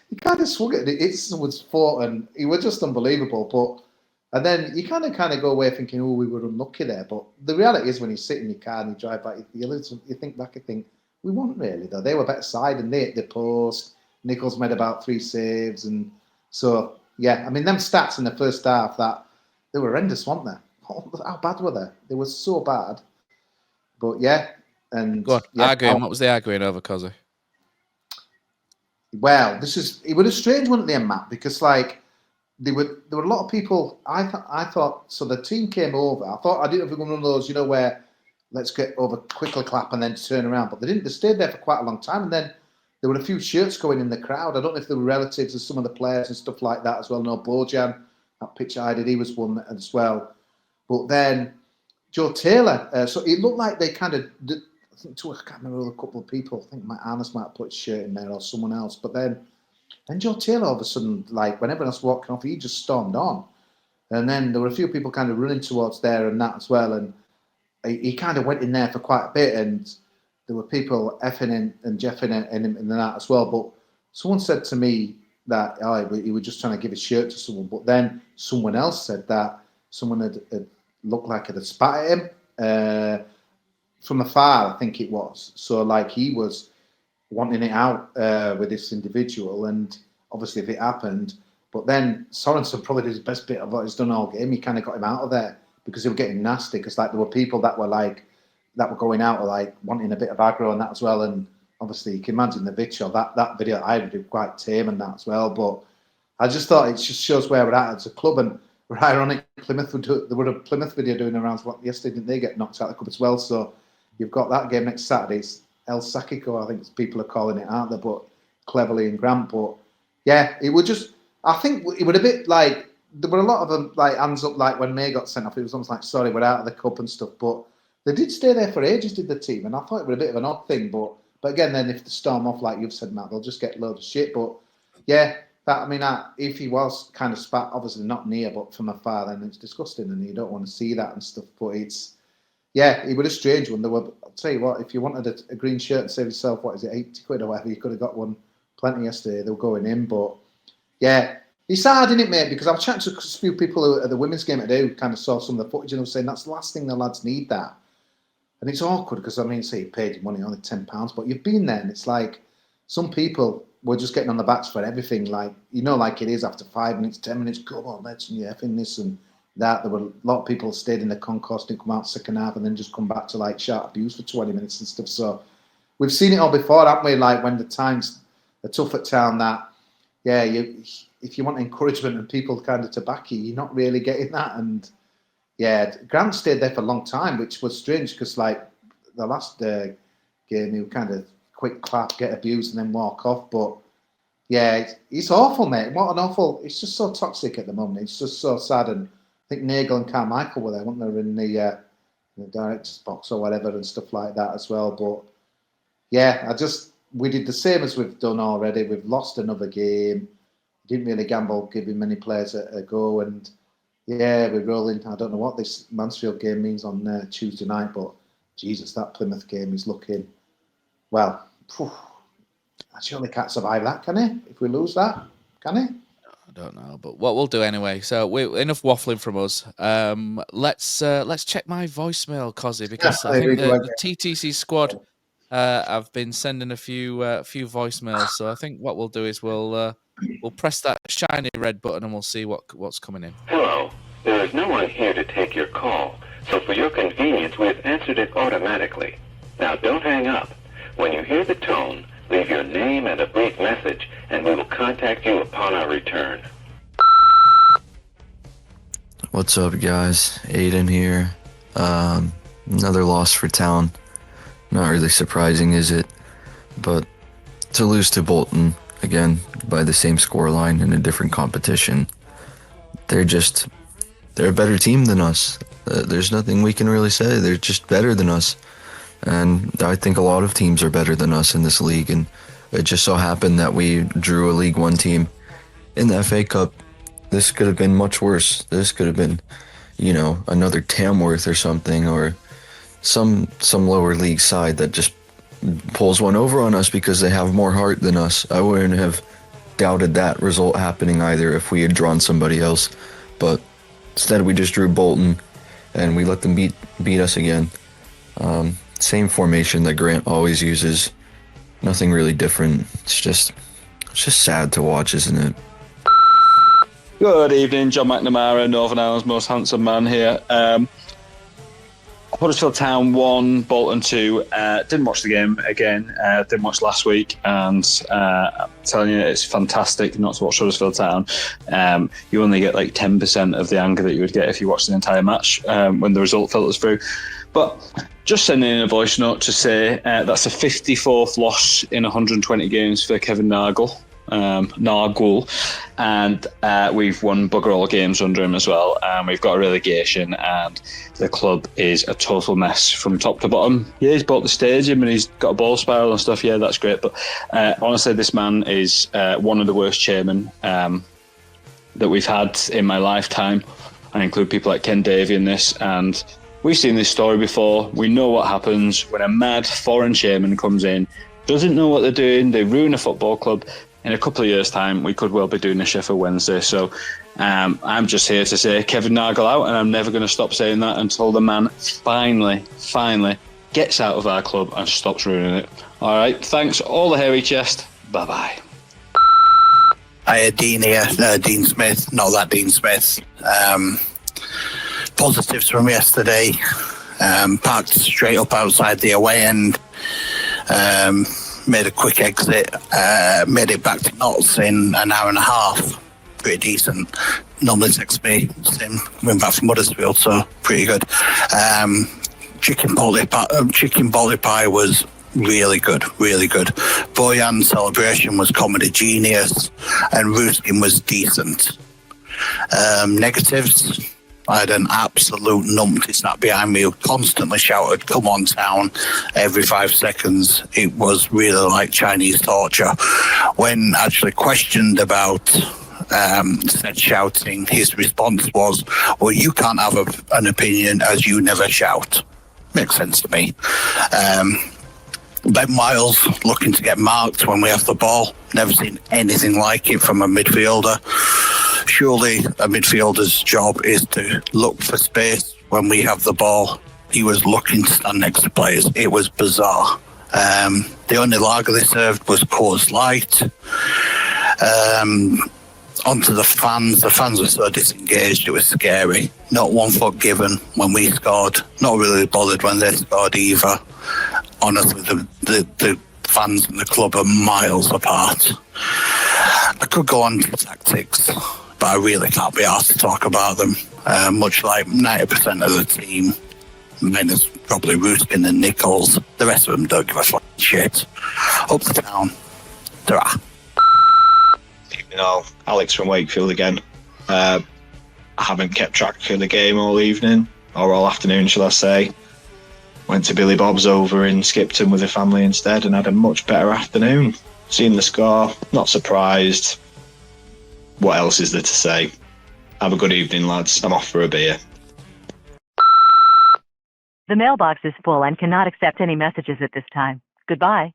he kind of swung it and it hit someone's foot, and he was just unbelievable. But, and then you kind of go away thinking, oh, we were unlucky there. But the reality is when you sit in your car and you drive back, you think back and think, we weren't really though. They were better side and they hit the post. Nichols made about 3 saves, and so, yeah, I mean, them stats in the first half, that they were horrendous, weren't they? How bad were they? They were so bad. But, yeah. And go on, yeah, arguing. What was they arguing over, Cozzy? Well, it was a strange one at the end, Matt, because, like, there were a lot of people, I thought, so the team came over. I didn't know if it was one of those, you know, where let's get over, quickly clap and then turn around. But they didn't. They stayed there for quite a long time. And then there were a few shirts going in the crowd. I don't know if they were relatives of some of the players and stuff like that as well. No, Bojan, that picture I did, he was one as well. But then Joe Taylor, so it looked like they kind of, I can't remember a couple of people. I think Matt Arness might have put his shirt in there or someone else. But then Joe Taylor, all of a sudden, like when everyone else was walking off, he just stormed on. And then there were a few people kind of running towards there and that as well. And he kind of went in there for quite a bit, and there were people effing and jeffing him in that as well. But someone said to me that he was just trying to give his shirt to someone. But then someone else said that someone had looked like it had spat at him from afar, I think it was. So like he was wanting it out with this individual, and obviously if it happened. But then Sorensen probably did his best bit of what he's done all game. He kind of got him out of there because they were getting nasty. Because like there were people that were going out like wanting a bit of aggro and that as well. And obviously you can imagine the video that video I did quite tame and that as well. But I just thought it just shows where we're at as a club. And we're ironic, Plymouth there were a Plymouth video doing around yesterday. Didn't they get knocked out of the cup as well? So you've got that game next Saturday. It's El Sakiko, I think people are calling it out there, but cleverly in Grant. But yeah, it would just. I think it would a bit like there were a lot of them like hands up like when May got sent off. It was almost like sorry we're out of the cup and stuff. But they did stay there for ages, did the team, and I thought it was a bit of an odd thing. But again, then if they storm off like you've said, Matt, they'll just get loads of shit. But yeah, if he was kind of spat, obviously not near, but from afar, then it's disgusting, and you don't want to see that and stuff. But it was a strange one. I'll tell you what, if you wanted a green shirt and save yourself, what is it, 80 quid or whatever, you could have got one plenty yesterday. They were going in, but. Yeah, it's hard, isn't it, mate? Because I was chatting to a few people who at the women's game today who kind of saw some of the footage and they were saying that's the last thing the lads need that. And it's awkward because, I mean, say you paid your money, only £10, but you've been there and it's like some people were just getting on the backs for everything. Like, you know, like it is after 5 minutes, 10 minutes, come on, let's effing this and that. There were a lot of people who stayed in the concourse, didn't come out second half and then just come back to like shout abuse for 20 minutes and stuff. So we've seen it all before, haven't we? Like when the times are tough at town that, if you want encouragement and people kind of to back you, you're not really getting that. And Grant stayed there for a long time, which was strange because like the last game, he would kind of quick clap, get abused, and then walk off. But it's awful, mate. What an awful! It's just so toxic at the moment. It's just so sad. And I think Nagel and Carmichael were there, weren't they, in the director's box or whatever and stuff like that as well. But we did the same as we've done already. We've lost another game. Didn't really gamble giving many players a go, and we're rolling. I don't know what this Mansfield game means on Tuesday night, but Jesus, that Plymouth game is looking well. I surely can't survive that, can he? If we lose that, can he? I don't know, but what we'll do anyway. So enough waffling from us. Let's check my voicemail, Cozzy, because I think the TTC squad have been sending a few voicemails. So I think what we'll do is we'll press that shiny red button and we'll see what's coming in. Hello, there is no one here to take your call, so for your convenience, we have answered it automatically. Now don't hang up. When you hear the tone, leave your name and a brief message, and we will contact you upon our return. What's up, guys? Aiden here. Another loss for Town. Not really surprising, is it? But to lose to Bolton, again, by the same scoreline in a different competition, they're a better team than us. There's nothing we can really say. They're just better than us. And I think a lot of teams are better than us in this league, and it just so happened that we drew a League One team in the FA Cup. This could have been much worse. This could have been, another Tamworth or something, or some lower league side that just pulls one over on us because they have more heart than us. I wouldn't have doubted that result happening either if we had drawn somebody else, but instead we just drew Bolton and we let them beat us again. Same formation that Grant always uses. Nothing really different. It's just sad to watch, isn't it? Good evening, John McNamara, Northern Ireland's most handsome man here. Huddersfield Town 1, Bolton 2. Didn't watch the game again. Didn't watch last week, and I'm telling you, it's fantastic not to watch Huddersfield Town. You only get like 10% of the anger that you would get if you watched the entire match when the result filters through. But just sending in a voice note to say that's a 54th loss in 120 games for Kevin Nargul, and we've won bugger all games under him as well. We've got a relegation, and the club is a total mess from top to bottom. Yeah, he's bought the stadium and he's got a ball spiral and stuff. Yeah, that's great. But honestly, this man is one of the worst chairmen that we've had in my lifetime. I include people like Ken Davey in this, and we've seen this story before. We know what happens when a mad foreign chairman comes in, doesn't know what they're doing, they ruin a football club. In a couple of years' time, we could well be doing a Sheffield Wednesday. So I'm just here to say Kevin Nargul out, and I'm never going to stop saying that until the man finally gets out of our club and stops ruining it. All right, thanks. All the hairy chest. Bye-bye. Hi, Dean here. Dean Smith, not that Dean Smith. Positives from yesterday. Parked straight up outside the away end. Made a quick exit. Made it back to Notts in an hour and a half. Pretty decent. Normally takes me same coming back from Huddersfield, so pretty good. Chicken bolty pie was really good. Boyan's celebration was comedy genius, and Ruskin was decent. Negatives. I had an absolute numpty sat behind me who constantly shouted, "Come on, Town," every 5 seconds. It was really like Chinese torture. When actually questioned about said shouting, his response was, "Well, you can't have an opinion as you never shout." Makes sense to me. Ben Miles looking to get marked when we have the ball. Never seen anything like it from a midfielder. Surely a midfielder's job is to look for space when we have the ball. He was looking to stand next to players. It was bizarre. The only lager they served was Coors Light. Onto the fans. The fans were so disengaged, it was scary. Not 1 foot given when we scored. Not really bothered when they scored either. Honestly, the fans and the club are miles apart. I could go on to tactics, but I really can't be asked to talk about them. Much like 90% of the team, minus probably Ruskin and Nichols, the rest of them don't give a fucking shit. Up to town. Ta-ra. Alex from Wakefield again. I haven't kept track of the game all evening, or all afternoon, shall I say. Went to Billy Bob's over in Skipton with the family instead and had a much better afternoon. Seen the score, not surprised. What else is there to say? Have a good evening, lads. I'm off for a beer. The mailbox is full and cannot accept any messages at this time. Goodbye.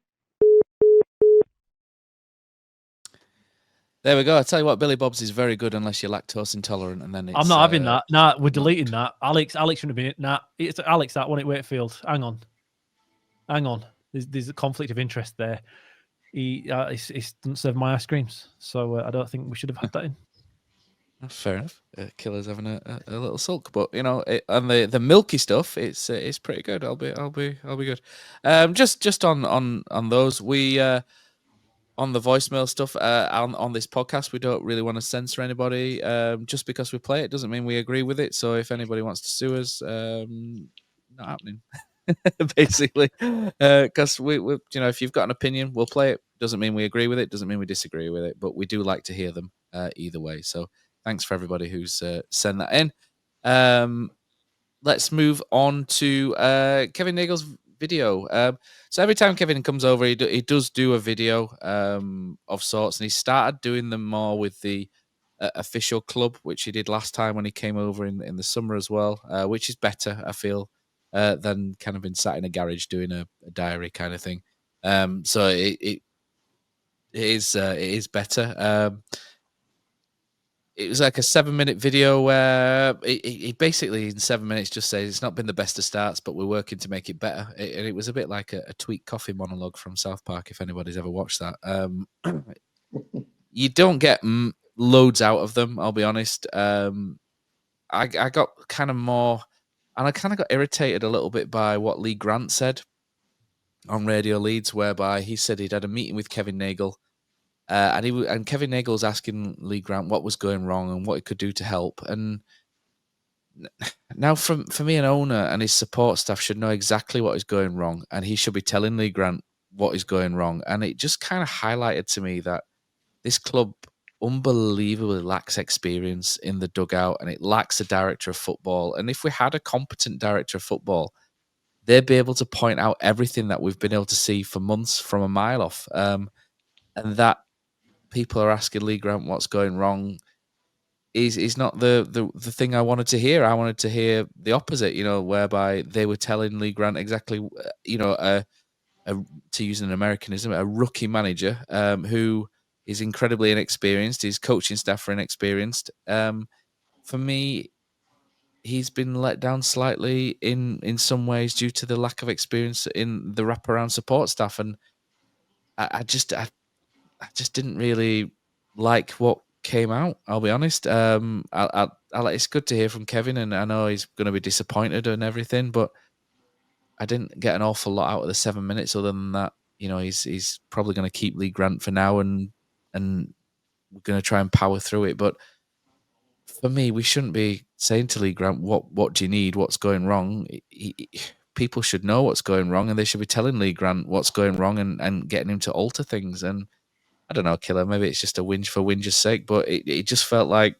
There we go. I tell you what, Billy Bob's is very good unless you're lactose intolerant, and then it's, I'm not having that. Nah, we're deleting that. Alex shouldn't have been it. Nah, it's Alex that one at Wakefield. Hang on. There's a conflict of interest there. He doesn't serve my ice creams, so I don't think we should have had that in. Fair enough. Killer's having a little sulk, but and the milky stuff, it's pretty good. I'll be good. Just on those, we on the voicemail stuff on this podcast, we don't really want to censor anybody. Just because we play it doesn't mean we agree with it. So if anybody wants to sue us, not happening. Basically, because we if you've got an opinion, we'll play it. Doesn't mean we agree with it. Doesn't mean we disagree with it. But we do like to hear them either way. So thanks for everybody who's sent that in. Let's move on to Kevin Nagel's video. So every time Kevin comes over, he does do a video of sorts, and he started doing them more with the official club, which he did last time when he came over in the summer as well, which is better, I feel, than kind of been sat in a garage doing a diary kind of thing. So it is better. It was like a 7-minute video where he basically in 7 minutes just says it's not been the best of starts, but we're working to make it better. And it was a bit like a Tweet Coffee monologue from South Park, if anybody's ever watched that. You don't get loads out of them, I'll be honest. I got kind of more, and I kind of got irritated a little bit by what Lee Grant said on Radio Leeds, whereby he said he'd had a meeting with Kevin Nagel. And Kevin Nagel was asking Lee Grant what was going wrong and what he could do to help. And now, for me, an owner and his support staff should know exactly what is going wrong, and he should be telling Lee Grant what is going wrong. And it just kind of highlighted to me that this club unbelievably lacks experience in the dugout, and it lacks a director of football. And if we had a competent director of football, they'd be able to point out everything that we've been able to see for months from a mile off. And that people are asking Lee Grant what's going wrong is not the thing I wanted to hear. I wanted to hear the opposite, whereby they were telling Lee Grant exactly, to use an Americanism, a rookie manager who is incredibly inexperienced. His coaching staff are inexperienced. For me, he's been let down slightly in some ways due to the lack of experience in the wraparound support staff. And I just didn't really like what came out, I'll be honest. It's good to hear from Kevin, and I know he's going to be disappointed and everything, but I didn't get an awful lot out of the 7 minutes other than that. He's probably going to keep Lee Grant for now, and we're going to try and power through it. But for me, we shouldn't be saying to Lee Grant, what do you need? What's going wrong? People should know what's going wrong, and they should be telling Lee Grant what's going wrong and getting him to alter things. And I don't know, Killer, maybe it's just a whinge for whinge's sake, but it just felt like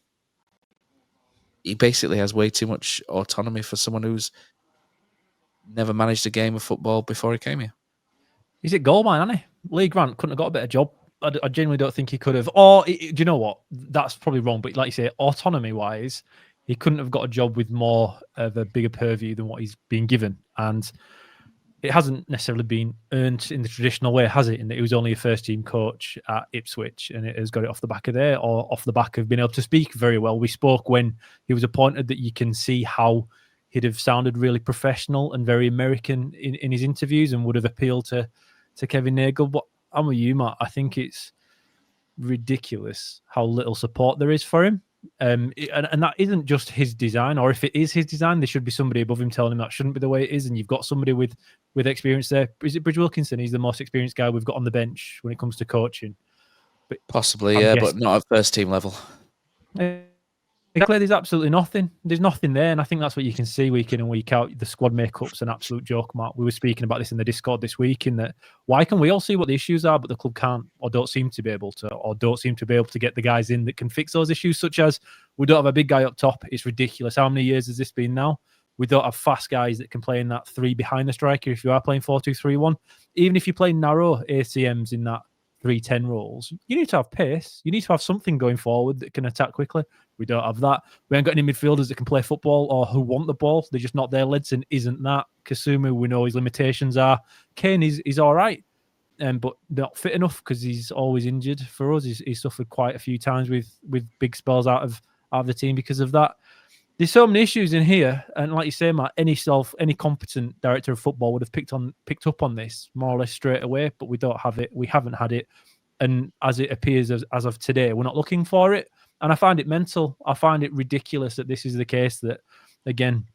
he basically has way too much autonomy for someone who's never managed a game of football before he came here. He's at goal man, isn't he? Lee Grant couldn't have got a better job. I genuinely don't think he could have. Or, do you know what? That's probably wrong, but like you say, autonomy-wise, he couldn't have got a job with more of a bigger purview than what he's been given. And it hasn't necessarily been earned in the traditional way, has it? In that he was only a first-team coach at Ipswich, and it has got it off the back of there, or off the back of being able to speak very well. We spoke when he was appointed that you can see how he'd have sounded really professional and very American in his interviews and would have appealed to Kevin Nagel. But I'm with you, Matt. I think it's ridiculous how little support there is for him. And that isn't just his design, or if it is his design, there should be somebody above him telling him that shouldn't be the way it is. And you've got somebody with experience there. Is it Bridge Wilkinson? He's the most experienced guy we've got on the bench when it comes to coaching. Possibly, I'm yeah, guessing. but not at first team level. Exactly, there's absolutely nothing. There's nothing there, and I think that's what you can see week in and week out. The squad makeup's an absolute joke, Mark. We were speaking about this in the Discord this week, in that why can we all see what the issues are, but the club can't, or don't seem to be able to, or don't seem to be able to get the guys in that can fix those issues, such as we don't have a big guy up top. It's ridiculous. How many years has this been now? We don't have fast guys that can play in that 3 behind the striker if you are playing 4-2-3-1. Even if you play narrow ACMs in that 3-10 roles, you need to have pace. You need to have something going forward that can attack quickly. We don't have that. We haven't got any midfielders that can play football or who want the ball. They're just not there. Ledson isn't that. Kasumu, we know his limitations are. Kane is all right, but not fit enough because he's always injured. For us, he's suffered quite a few times with big spells out of the team because of that. There's so many issues in here, and like you say, Matt, any competent director of football would have picked up on this more or less straight away, but we don't have it. We haven't had it, and as it appears as of today, we're not looking for it. And I find it mental. I find it ridiculous that this is the case. That again,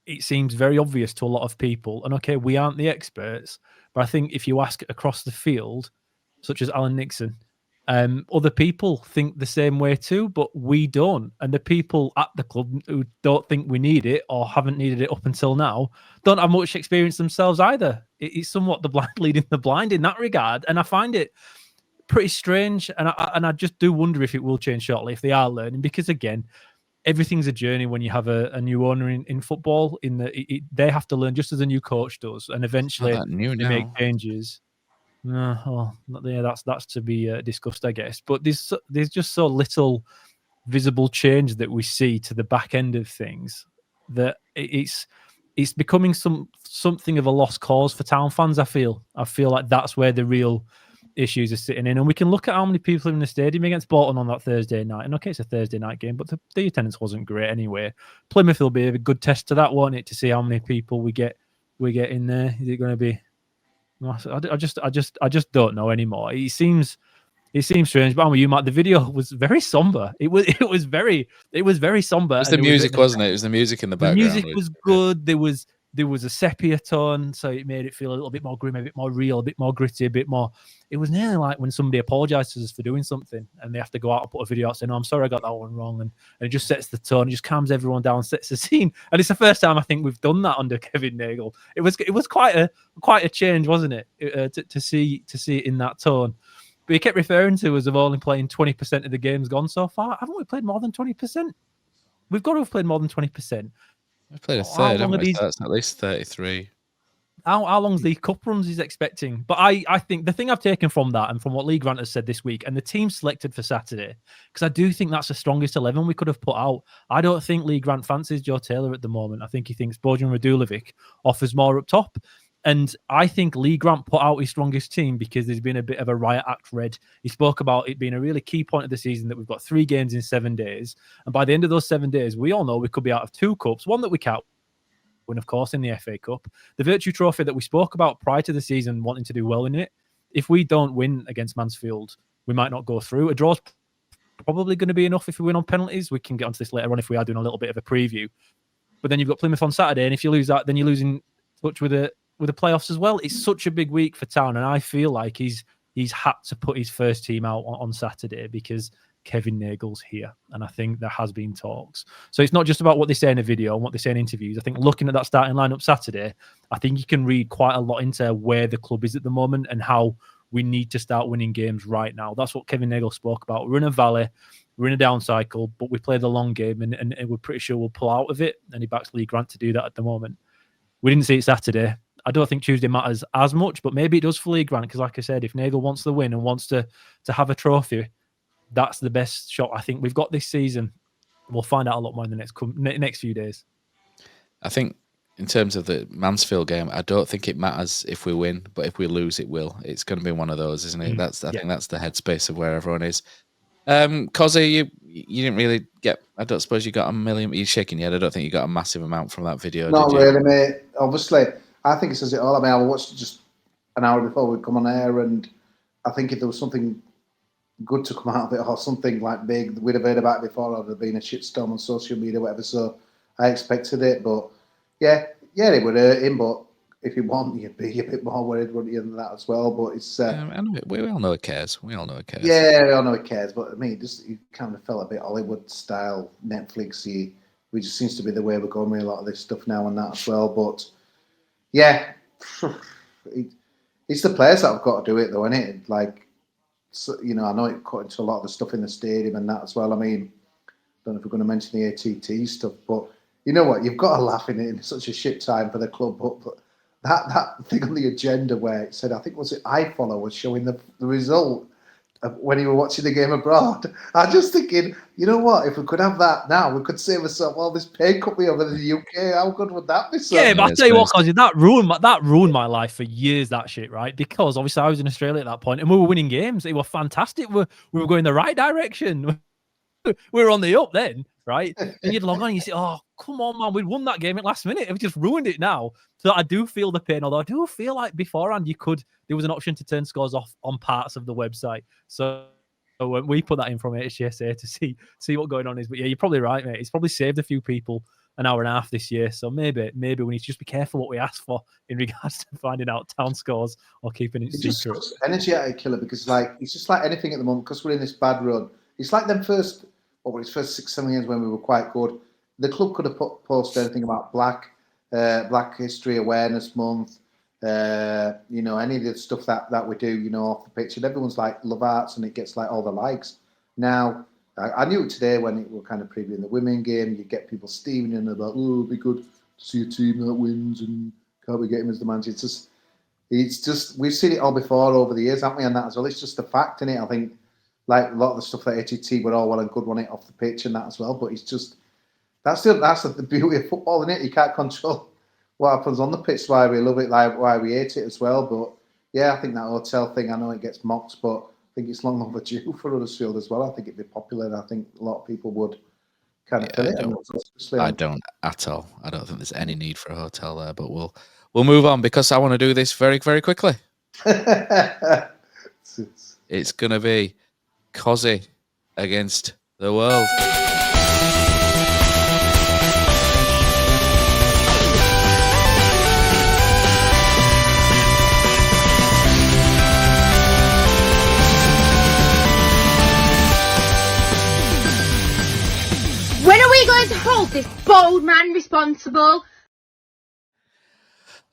it seems very obvious to a lot of people. And okay, we aren't the experts, but I think if you ask across the field, such as Alan Nixon, other people think the same way too, but we don't. And the people at the club who don't think we need it or haven't needed it up until now don't have much experience themselves either. It's somewhat the blind leading the blind in that regard. And I find it pretty strange. And I just do wonder if it will change shortly, if they are learning, because again, everything's a journey when you have a new owner in football. They have to learn just as a new coach does, and eventually they make changes. That's to be discussed, I guess. But there's just so little visible change that we see to the back end of things that it's becoming something of a lost cause for Town fans. I feel like that's where the real issues are sitting in, and we can look at how many people in the stadium against Bolton on that Thursday night. And okay, it's a Thursday night game, but the attendance wasn't great anyway. Plymouth will be a good test to that, won't it, to see how many people we get in there. Is it going to be? I just don't know anymore. It seems strange. But you, Matt, the video was very somber. It was very somber. It was the music, wasn't it? It was the music in the background. The music was good. There was a sepia tone, so it made it feel a little bit more grim, a bit more real, a bit more gritty, a bit more. It was nearly like when somebody apologizes us for doing something and they have to go out and put a video out saying, "No, I'm sorry, I got that one wrong," and it just sets the tone, it just calms everyone down, sets the scene. And it's the first time I think we've done that under Kevin Nagel. It was quite a change, wasn't it, to see it in that tone. But he kept referring to us of only playing 20% of the games gone so far. Haven't we played more than 20%? We've got to have played more than 20%. We've played a third, haven't we? So that's at least 33. How long's the cup runs he's expecting? But I think the thing I've taken from that and from what Lee Grant has said this week and the team selected for Saturday, because I do think that's the strongest 11 we could have put out. I don't think Lee Grant fancies Joe Taylor at the moment. I think he thinks Bojan Radulovic offers more up top. And I think Lee Grant put out his strongest team because there's been a bit of a riot act red. He spoke about it being a really key point of the season that we've got 3 games in 7 days. And by the end of those 7 days, we all know we could be out of 2 cups, one that we can't win, of course, in the FA Cup. The Virtue Trophy that we spoke about prior to the season, wanting to do well in it. If we don't win against Mansfield, we might not go through. A draw's probably going to be enough if we win on penalties. We can get onto this later on if we are doing a little bit of a preview. But then you've got Plymouth on Saturday, and if you lose that, then you're losing touch with the playoffs as well. It's such a big week for Town, and I feel like he's had to put his first team out on Saturday because Kevin Nagel's here, and I think there has been talks. So it's not just about what they say in a video and what they say in interviews. I think looking at that starting lineup Saturday, I think you can read quite a lot into where the club is at the moment and how we need to start winning games right now. That's what Kevin Nagel spoke about. We're in a valley, we're in a down cycle, but we play the long game, and we're pretty sure we'll pull out of it. And he backs Lee Grant to do that at the moment. We didn't see it Saturday. I don't think Tuesday matters as much, but maybe it does for Lee Grant because, like I said, if Nagel wants the win and wants to have a trophy, that's the best shot I think we've got this season. We'll find out a lot more in the next few days. I think in terms of the Mansfield game, I don't think it matters if we win, but if we lose, it will. It's going to be one of those, isn't it? I think that's the headspace of where everyone is. Cozzy, you didn't really get. I don't suppose you got a million. You're shaking your head. I don't think you got a massive amount from that video. Not did you? really, mate. Obviously, I think it says it all. I mean, I watched it just an hour before we come on air, and I think if there was something good to come out of it or something like big, we'd have heard about it before, or there'd been a shitstorm on social media, whatever. So I expected it, but yeah, it would hurt him. But if you want, you'd be a bit more worried, wouldn't you, than that as well. But it's and we all know it cares. We all know it cares. yeah, we all know it cares. But I mean, you kind of felt a bit Hollywood style, Netflixy, which seems to be the way we're going with a lot of this stuff now and that as well. But yeah, it's the players that have got to do it, though, isn't it? Like, so, you know, I know it cut into a lot of the stuff in the stadium and that as well. I mean, I don't know if we're going to mention the ATT stuff, but you know what? You've got to laugh in it. It's such a shit time for the club. But that thing on the agenda where it said, I think was it iFollow was showing the result of when you were watching the game abroad. I'm just thinking, you know what? If we could have that now, we could save ourselves all this pay cut over in the UK. How good would that be? Yeah, but I'll tell you what, Cosy, that ruined my life for years, that shit, right? Because obviously I was in Australia at that point and we were winning games. It was fantastic. We were going the right direction. We were on the up then, right? And you'd log on and you say, oh, come on, man, we'd won that game at last minute. We've just ruined it now. So I do feel the pain, although I do feel like beforehand there was an option to turn scores off on parts of the website. So we put that in from HGSA to see what going on is. But yeah, you're probably right, mate. It's probably saved a few people an hour and a half this year. So maybe we need to just be careful what we ask for in regards to finding out town scores or keeping it secret. Just energy out of killer because it's just like anything at the moment because we're in this bad run. It's like them first 6-7 years when we were quite good. The club could have posted anything about Black History Awareness Month, you know, any of the stuff that we do, you know, off the pitch, and everyone's like love arts, and it gets like all the likes. Now, I knew it today when we were kind of previewing the women game. You get people steaming in about, oh, it'd be good to see a team that wins, and can't we get him as the manager? It's just we've seen it all before over the years, haven't we? And that as well. It's just a fact, innit? I think. Like a lot of the stuff that ATT were all well and good on it off the pitch and that as well, but it's just that's the beauty of football, isn't it? You can't control what happens on the pitch. Why we love it, like why we hate it as well. But yeah, I think that hotel thing. I know it gets mocked, but I think it's long overdue for Huddersfield as well. I think it'd be popular, and I think a lot of people would kind of fill it. I don't at all. I don't think there's any need for a hotel there. But we'll move on because I want to do this very, very quickly. It's gonna be Cosy against the world. When are we going to hold this bold man responsible?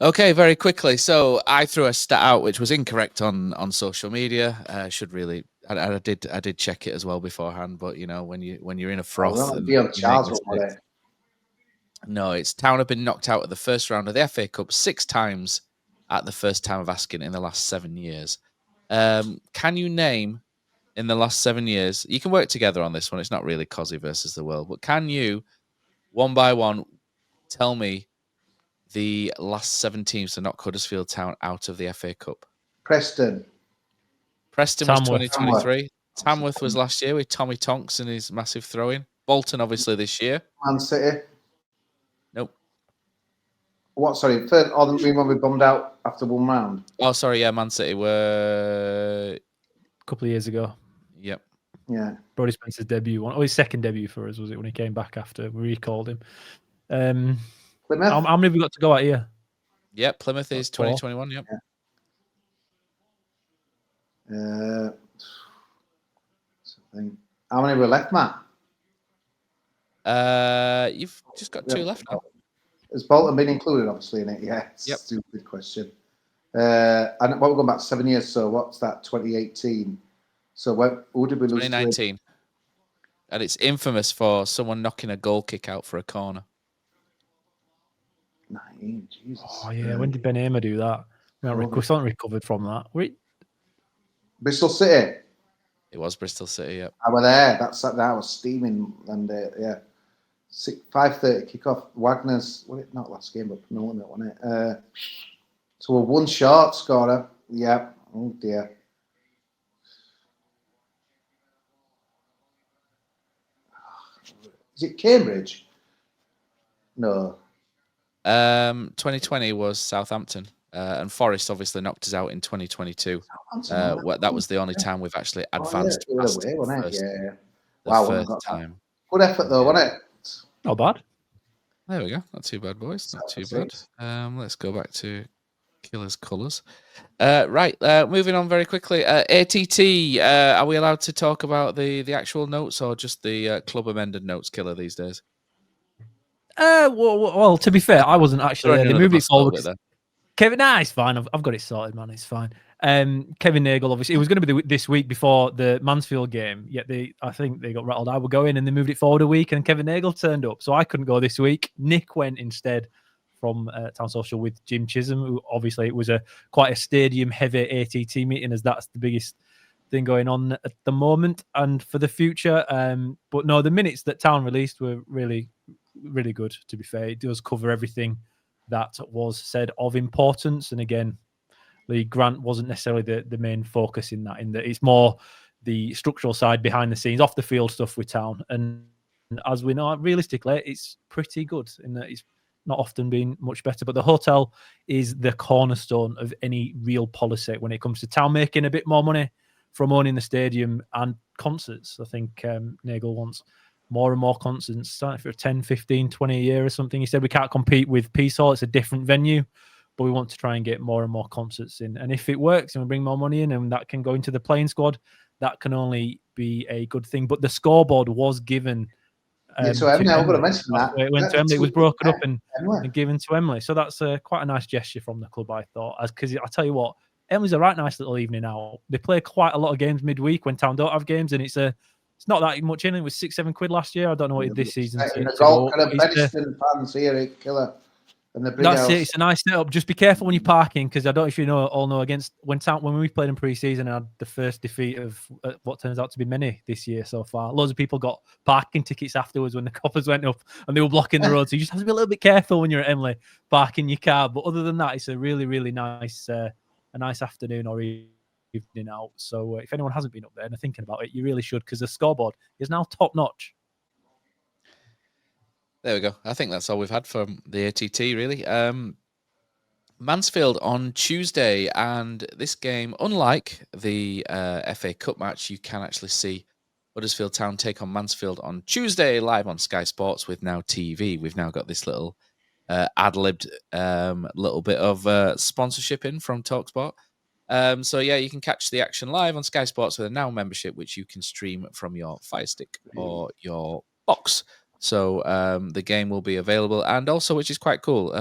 Okay, very quickly. So I threw a stat out which was incorrect on social media. I did check it as well beforehand, but you know when you're in a froth. No, it's Town have been knocked out of the first round of the FA Cup 6 times at the first time of asking in the last 7 years. Can you name in the last 7 years? You can work together on this one. It's not really Cosy versus the world, but can you one by one tell me the last 7 teams to knock Huddersfield Town out of the FA Cup? Preston was 2023. Tamworth was last year with Tommy Tonks and his massive throw-in. Bolton, obviously, this year. Man City. Nope. What, sorry? Third, when we bombed out after one round? Oh, sorry, yeah, Man City were... A couple of years ago. Yep. Yeah. Brody Spencer's debut one. His second debut for us, was it, when he came back after we recalled him? Plymouth? How many have we got to go out here? Yep, Plymouth is 2021, yep. How many were left, Matt? You've just got 2 left now. Has Bolton been included, obviously, in it? Yeah, it's a stupid question. And we're going back 7 years, so what's that, 2018? So who did we lose? 2019. And it's infamous for someone knocking a goal kick out for a corner. 19, Jesus. Oh, yeah, when did Ben Hamer do that? We still haven't recovered from that. Bristol City? It was Bristol City, yep. I was there. That was steaming. And, yeah. 5:30 kickoff. Wagner's, not last game, but no one, wasn't it? So we're one short scorer. Yeah. Oh, dear. Is it Cambridge? No. 2020 was Southampton. And Forest obviously knocked us out in 2022. That was the only time we've actually advanced past the first time. Good effort, though, wasn't it? Not bad. There we go. Not too bad, boys. Not too bad. Let's go back to Killer's colours. Right, moving on very quickly. ATT, are we allowed to talk about the actual notes or just the club amended notes, Killer, these days? Well, to be fair, I wasn't actually there. They moved it forward. Kevin, it's fine. I've got it sorted, man. It's fine. Kevin Nagel, obviously, it was going to be this week before the Mansfield game. Yet I think they got rattled. I would go in and they moved it forward a week, and Kevin Nagel turned up, so I couldn't go this week. Nick went instead from Town Social with Jim Chisholm, who obviously it was quite a stadium-heavy ATT meeting, as that's the biggest thing going on at the moment and for the future. But no, the minutes that Town released were really, really good. To be fair, it does cover everything that was said of importance. And again, Lee Grant wasn't necessarily the main focus in that it's more the structural side behind the scenes, off the field stuff with Town. And as we know, realistically, it's pretty good in that it's not often been much better. But the hotel is the cornerstone of any real policy when it comes to Town making a bit more money from owning the stadium and concerts. I think Nagel wants more and more concerts, starting for 10, 15, 20 a year or something. He said we can't compete with Peace Hall. It's a different venue, but we want to try and get more and more concerts in. And if it works and we bring more money in and that can go into the playing squad, that can only be a good thing. But the scoreboard was given so Emily, I'm going to mention that. It went to Emily. It was broken up and given to Emily. So that's quite a nice gesture from the club, I thought. Because I tell you what, Emily's a right nice little evening out. They play quite a lot of games midweek when Town don't have games, and it's not that much in. It was £6-7 last year. I don't know what this season. And the golf kind of Beniston fans here at Killer. That's it. It's a nice setup. Just be careful when you're parking, because I don't know if you know against when we played in pre-season, I had the first defeat of what turns out to be many this year so far. Loads of people got parking tickets afterwards when the coppers went up and they were blocking the road. So you just have to be a little bit careful when you're at Emily parking your car. But other than that, it's a really, really nice, nice afternoon or evening out. So if anyone hasn't been up there and are thinking about it, you really should, because the scoreboard is now top notch. There we go. I think that's all we've had from the ATT, really. Mansfield on Tuesday, and this game, unlike the FA Cup match, you can actually see Huddersfield Town take on Mansfield on Tuesday live on Sky Sports with Now TV. We've now got this little ad-libbed little bit of sponsorship in from talkSPORT. So yeah, you can catch the action live on Sky Sports with a Now membership, which you can stream from your Fire Stick or your box. So the game will be available, and also, which is quite cool,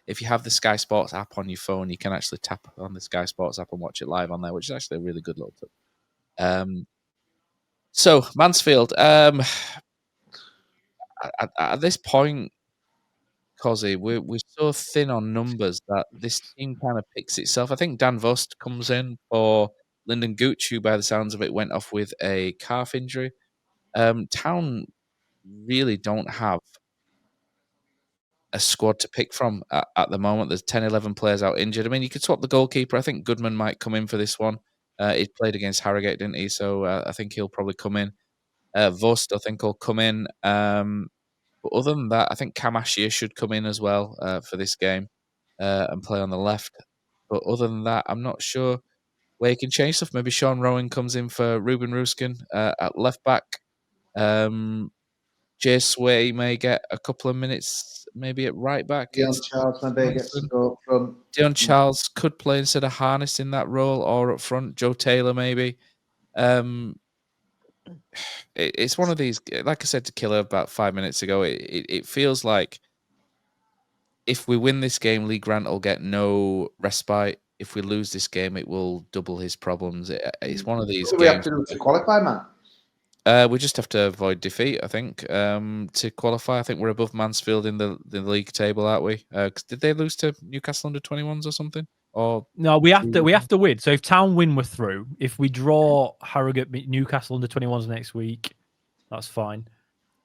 if you have the Sky Sports app on your phone, you can actually tap on the Sky Sports app and watch it live on there, which is actually a really good little tip. So Mansfield, at this point, Cozzy, we're so thin on numbers that this team kind of picks itself. I think Dan Vost comes in for Lyndon Gooch, who by the sounds of it went off with a calf injury. Town really don't have a squad to pick from at the moment. There's 10, 11 players out injured. I mean, you could swap the goalkeeper. I think Goodman might come in for this one. He played against Harrogate, didn't he? So I think he'll probably come in. Vost, I think, will come in. But other than that, I think Kamashia should come in as well for this game and play on the left. But other than that, I'm not sure where you can change stuff. Maybe Sean Rowan comes in for Ruben Ruskin at left back. Jay Sway may get a couple of minutes, maybe at right back. Dion Charles maybe gets to go up front. Dion Charles could play instead of Harness in that role, or up front. Joe Taylor maybe. It's one of these, like I said to Killer about 5 minutes ago, it feels like if we win this game, Lee Grant will get no respite. If we lose this game, it will double his problems. It's one of these What do we have to do to qualify, man? We just have to avoid defeat, I think, to qualify. I think we're above Mansfield in the league table, aren't we? Did they lose to Newcastle under-21s or something? Or no, we have to win. So if Town win, we're through. If we draw Harrogate, Newcastle under-21s next week, that's fine.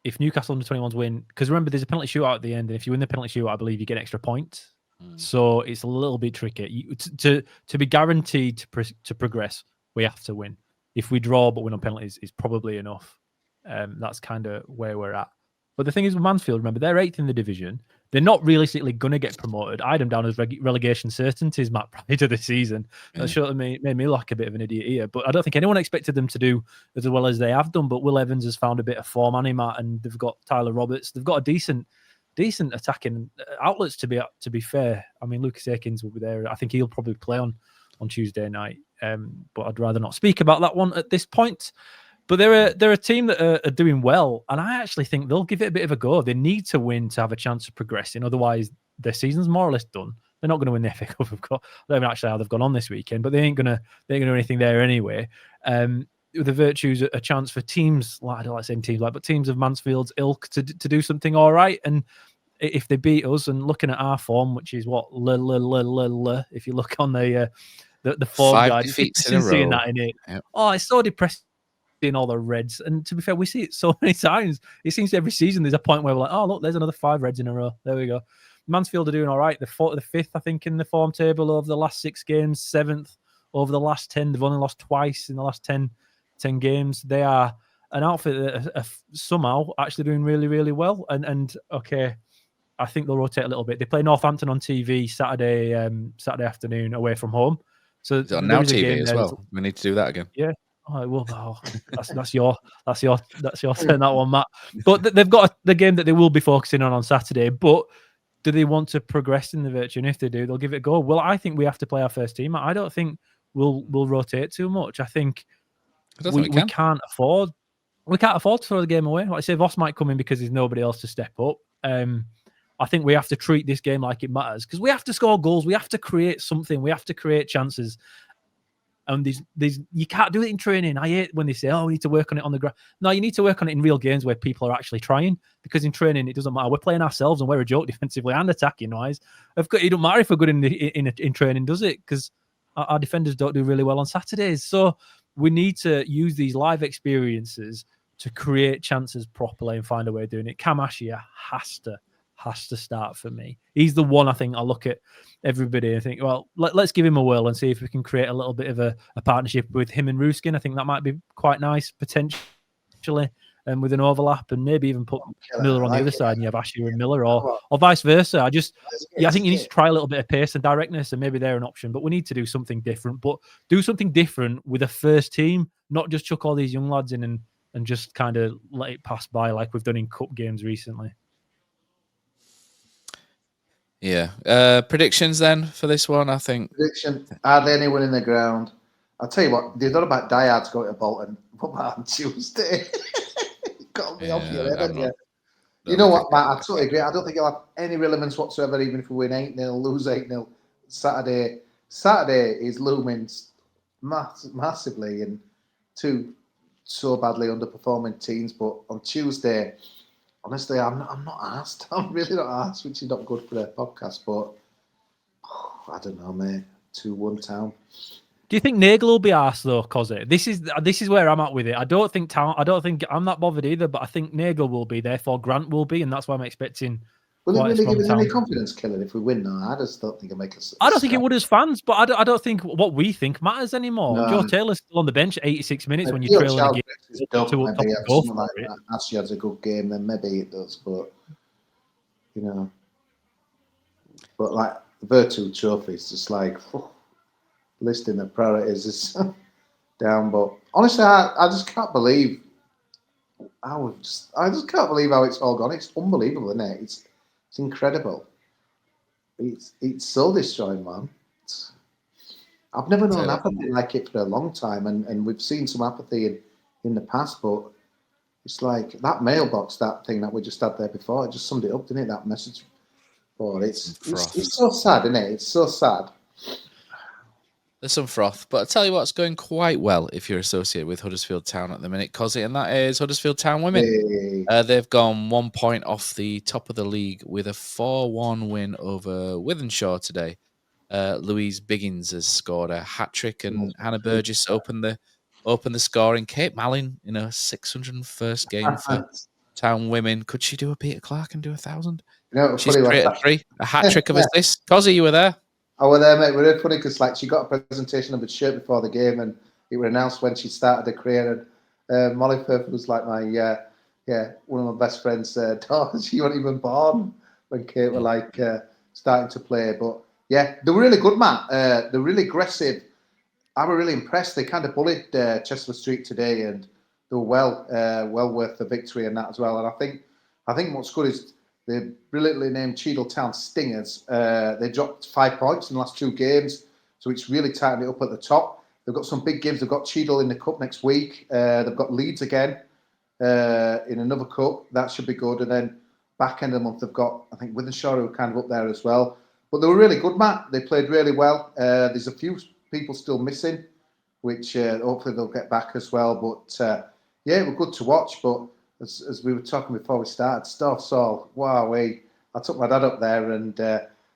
If Newcastle under-21s win, because remember, there's a penalty shootout at the end, and if you win the penalty shootout, I believe you get an extra point. So it's a little bit tricky. To be guaranteed to progress, we have to win. If we draw but win on penalties, is probably enough. That's kind of where we're at. But the thing is with Mansfield, remember, they're 8th in the division. They're not realistically going to get promoted. I had them down as relegation certainties, Matt, prior to the season. That sure made me look like a bit of an idiot here. But I don't think anyone expected them to do as well as they have done. But Will Evans has found a bit of form, Matt, and they've got Tyler Roberts. They've got a decent decent attacking outlets. To be fair, I mean, Lucas Akins will be there. I think he'll probably play on Tuesday night. But I'd rather not speak about that one at this point. But they're a team that are doing well, and I actually think they'll give it a bit of a go. They need to win to have a chance of progressing. Otherwise, their season's more or less done. They're not going to win the FA Cup, of course. I don't know actually how they've gone on this weekend, but they ain't gonna do anything there anyway. The Virtues a chance for teams like, I don't like saying teams like, but teams of Mansfield's ilk to do something all right. And if they beat us, and looking at our form, which is what if you look on the form 5 guide, defeats you in a seeing row. that in it. Yep. Oh, it's so depressing. In all the Reds, and to be fair, we see it so many times. It seems every season there's a point where we're like, oh look, there's another 5 Reds in a row. There we go. Mansfield are doing all right. The fifth, I think, in the form table over the last 6 games. 7th over the last 10. They've only lost twice in the last 10 games. They are an outfit that are somehow actually doing really, really well. And okay, I think they'll rotate a little bit. They play Northampton on TV Saturday afternoon away from home. So on Now TV as well. We need to do that again. Yeah. Oh, well, that's your turn, that one, Matt. But they've got the game that they will be focusing on Saturday. But do they want to progress in the Virtue? And if they do, they'll give it a go. Well, I think we have to play our first team. I don't think we'll rotate too much. I think we can't afford to throw the game away. Like I say, Voss might come in because there's nobody else to step up. I think we have to treat this game like it matters, because we have to score goals. We have to create something. We have to create chances. And these you can't do it in training. I hate when they say, "Oh, we need to work on it on the ground." No, you need to work on it in real games where people are actually trying. Because in training, it doesn't matter. We're playing ourselves, and we're a joke defensively and attacking wise. It don't matter if we're good in training, does it? Because our defenders don't do really well on Saturdays. So we need to use these live experiences to create chances properly and find a way of doing it. Cam Ashia has to start for me. He's the one I think I look at everybody and think, well, let's give him a whirl and see if we can create a little bit of a partnership with him and Ruskin. I think that might be quite nice potentially, with an overlap, and maybe even put Miller on the other side and you have Asher and Miller, or vice versa. I think you need to try a little bit of pace and directness, and maybe they're an option, but we need to do something different. But do something different with a first team, not just chuck all these young lads in and just kind of let it pass by like we've done in cup games recently. Yeah. Predictions then for this one, I think. Prediction, hardly anyone in the ground. I'll tell you what, they thought about Dyads going to Bolton. What about on Tuesday? Got me off your head, haven't you? You know what, Matt? I totally agree. I don't think it'll have any relevance whatsoever, even if we win 8-0, lose 8-0. Saturday is looming massively, and 2 so badly underperforming teams. But on Tuesday, honestly, I'm not asked. I'm really not asked, which is not good for their podcast. But I don't know, mate. 2-1 Town. Do you think Nagel will be asked though, Cozzy? This is where I'm at with it. I don't think I'm not bothered either, but I think Nagel will be. Therefore, Grant will be, and that's why I'm expecting. Will it really give us any confidence, Killer, if we win? No, I just don't think it'll make us. I don't think it would as fans, but I don't think what we think matters anymore. No. Joe Taylor's still on the bench at 86 minutes when you're trailing a game. Actually has a good game, then maybe it does, but but like the Virtu Trophy is just like listing the priorities is down. But honestly, I just can't believe I just can't believe how it's all gone. It's unbelievable, isn't it? It's incredible. It's so destroying, man. I've never known apathy like it for a long time, and we've seen some apathy in the past, but it's like that mailbox, that thing that we just had there before, it just summed it up, didn't it? That message board. It's so sad, isn't it? It's so sad. There's some froth, but I'll tell you what's going quite well if you're associated with Huddersfield Town at the minute, Cozzy, and that is Huddersfield Town women. Hey. They've gone 1 point off the top of the league with a 4-1 win over Wythenshawe today. Louise Biggins has scored a hat-trick, and Hannah Burgess opened the scoring. Kate Mallin in her 601st game for Town women. Could she do a Peter Clark and do 1,000? She's created 3. A hat-trick of assist. Cozzy, you were there? I was there, mate. We're funny because she got a presentation of her shirt before the game, and it was announced when she started her career. And Molly Purford was like my one of my best friends' daughters. She wasn't even born when Kate were starting to play. But yeah, they were really good, man. They're really aggressive. I was really impressed. They kind of bullied Chester Street today, and they were well worth the victory and that as well. And I think what's good is the brilliantly named Cheadle Town Stingers. They dropped 5 points in the last 2 games, so it's really tightened it up at the top. They've got some big games. They've got Cheadle in the cup next week. They've got Leeds again in another cup. That should be good. And then back end of the month, they've got, I think, Withenshaw, who are kind of up there as well. But they were really good, Matt. They played really well. There's a few people still missing, which hopefully they'll get back as well. But yeah, it was good to watch. But as we were talking before we started, Saul, wow, I took my dad up there and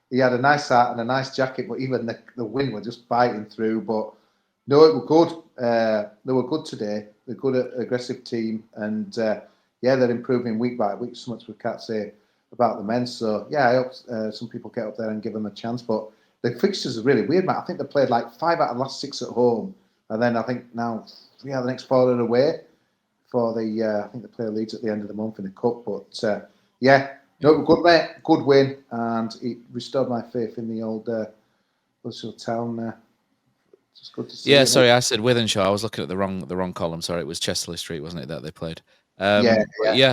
he had a nice hat and a nice jacket, but even the wind were just biting through. But no, it was good. They were good today. They're good, aggressive team, and yeah, they're improving week by week. So much we can't say about the men. So yeah, I hope some people get up there and give them a chance. But the fixtures are really weird, Matt. I think they played like 5 out of the last 6 at home, and then I think now 3 out of the next 4 are away. For the I think they play Leeds at the end of the month in the cup. But yeah, no, good mate, good win, and it restored my faith in the old Bradshaw Town. It's good to see. Yeah, sorry, I said Withenshaw. I was looking at the wrong column. Sorry, it was Chesterley Street, wasn't it, that they played? Yeah,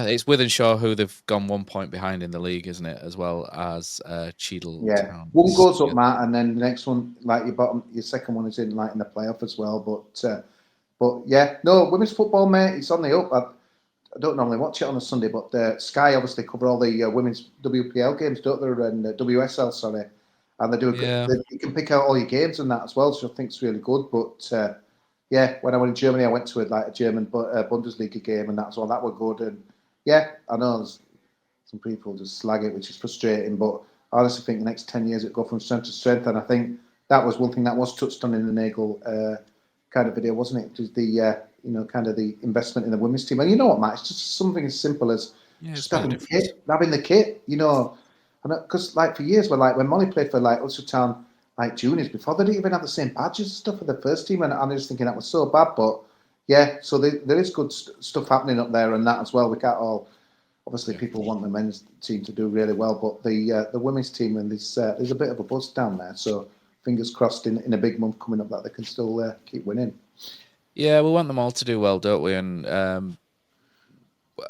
it's Withenshaw who they've gone 1 point behind in the league, isn't it? As well as Cheadle Town. One goes up, Matt, and then the next one, like your second one is in like in the playoff as well. But yeah, no, women's football, mate, it's on the up. I don't normally watch it on a Sunday, but Sky obviously cover all the women's WPL games, don't they? And WSL, sorry. And they do. You can pick out all your games and that as well, so I think it's really good. But yeah, when I went in Germany, I went to a German Bundesliga game, and that's all. That were good. And yeah, I know there's some people just slag it, which is frustrating. But I honestly think the next 10 years it go from strength to strength, and I think that was one thing that was touched on in the Nagel kind of video, wasn't it? Just the kind of the investment in the women's team. And you know what, Matt? It's just something as simple as just having the kit. You know, because like for years, when Molly played for like Ulster Town, like juniors before, they didn't even have the same badges and stuff for the first team, and I'm just thinking that was so bad. But yeah, so there is good stuff happening up there and that as well. We can't all. Obviously, people want the men's team to do really well, but the women's team, and there's a bit of a buzz down there. So fingers crossed in a big month coming up that they can still keep winning. Yeah, we want them all to do well, don't we? And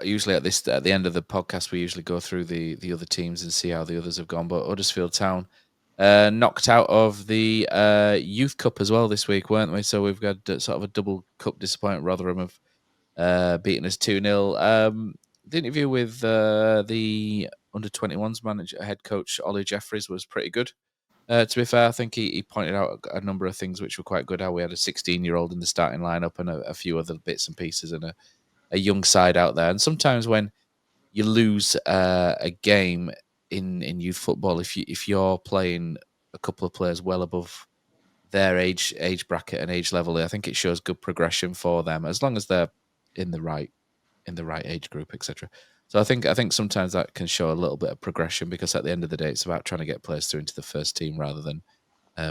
usually at the end of the podcast, we usually go through the other teams and see how the others have gone. But Huddersfield Town knocked out of the Youth Cup as well this week, weren't we? So we've got sort of a double cup disappointment. Rotherham have beaten us 2-0. The interview with the under-21s head coach Ollie Jeffries was pretty good. To be fair, I think he pointed out a number of things which were quite good. How we had a 16-year-old in the starting lineup and a few other bits and pieces, and a young side out there. And sometimes when you lose a game in youth football, if you're playing a couple of players well above their age bracket and age level, I think it shows good progression for them as long as they're in the right age group, etc. So I think sometimes that can show a little bit of progression, because at the end of the day, it's about trying to get players through into the first team rather than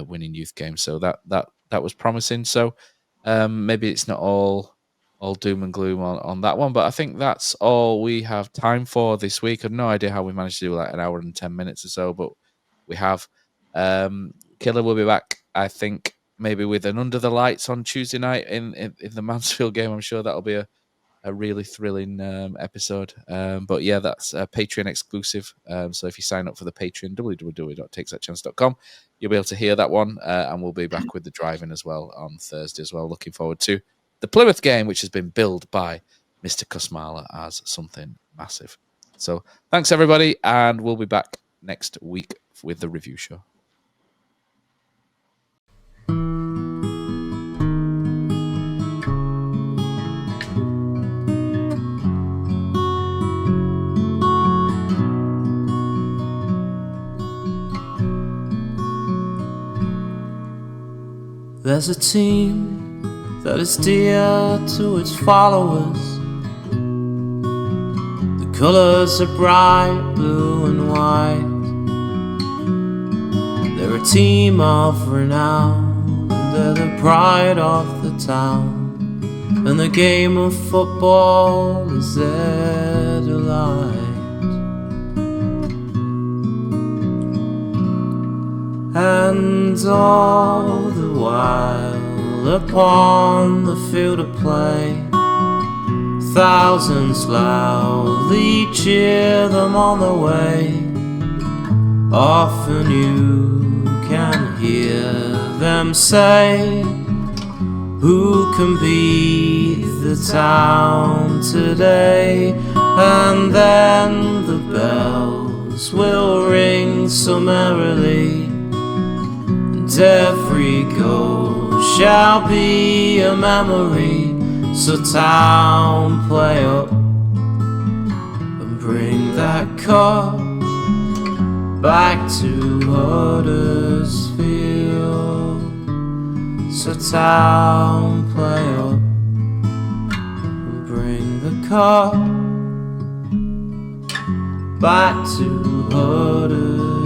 winning youth games. So that was promising. So maybe it's not all doom and gloom on that one, but I think that's all we have time for this week. I have no idea how we managed to do like an hour and 10 minutes or so, but we have. Killer will be back, I think, maybe with an Under the Lights on Tuesday night in the Mansfield game. I'm sure that'll be a really thrilling episode. But yeah, that's a Patreon exclusive. So if you sign up for the Patreon, www.takesthatchance.com, you'll be able to hear that one. And we'll be back with the driving as well on Thursday as well. Looking forward to the Plymouth game, which has been billed by Mr. Kusmala as something massive. So thanks, everybody. And we'll be back next week with the review show. There's a team that is dear to its followers. The colours are bright blue and white. They're a team of renown, and they're the pride of the town. And the game of football is their delight. And all the while upon the field of play, Thousands loudly cheer them on the way. Often you can hear them say, who can beat the town today? And then the bells will ring so merrily, and every goal shall be a memory. So town, play up and bring that cup back to Huddersfield. So town, play up and bring the cup back to Huddersfield.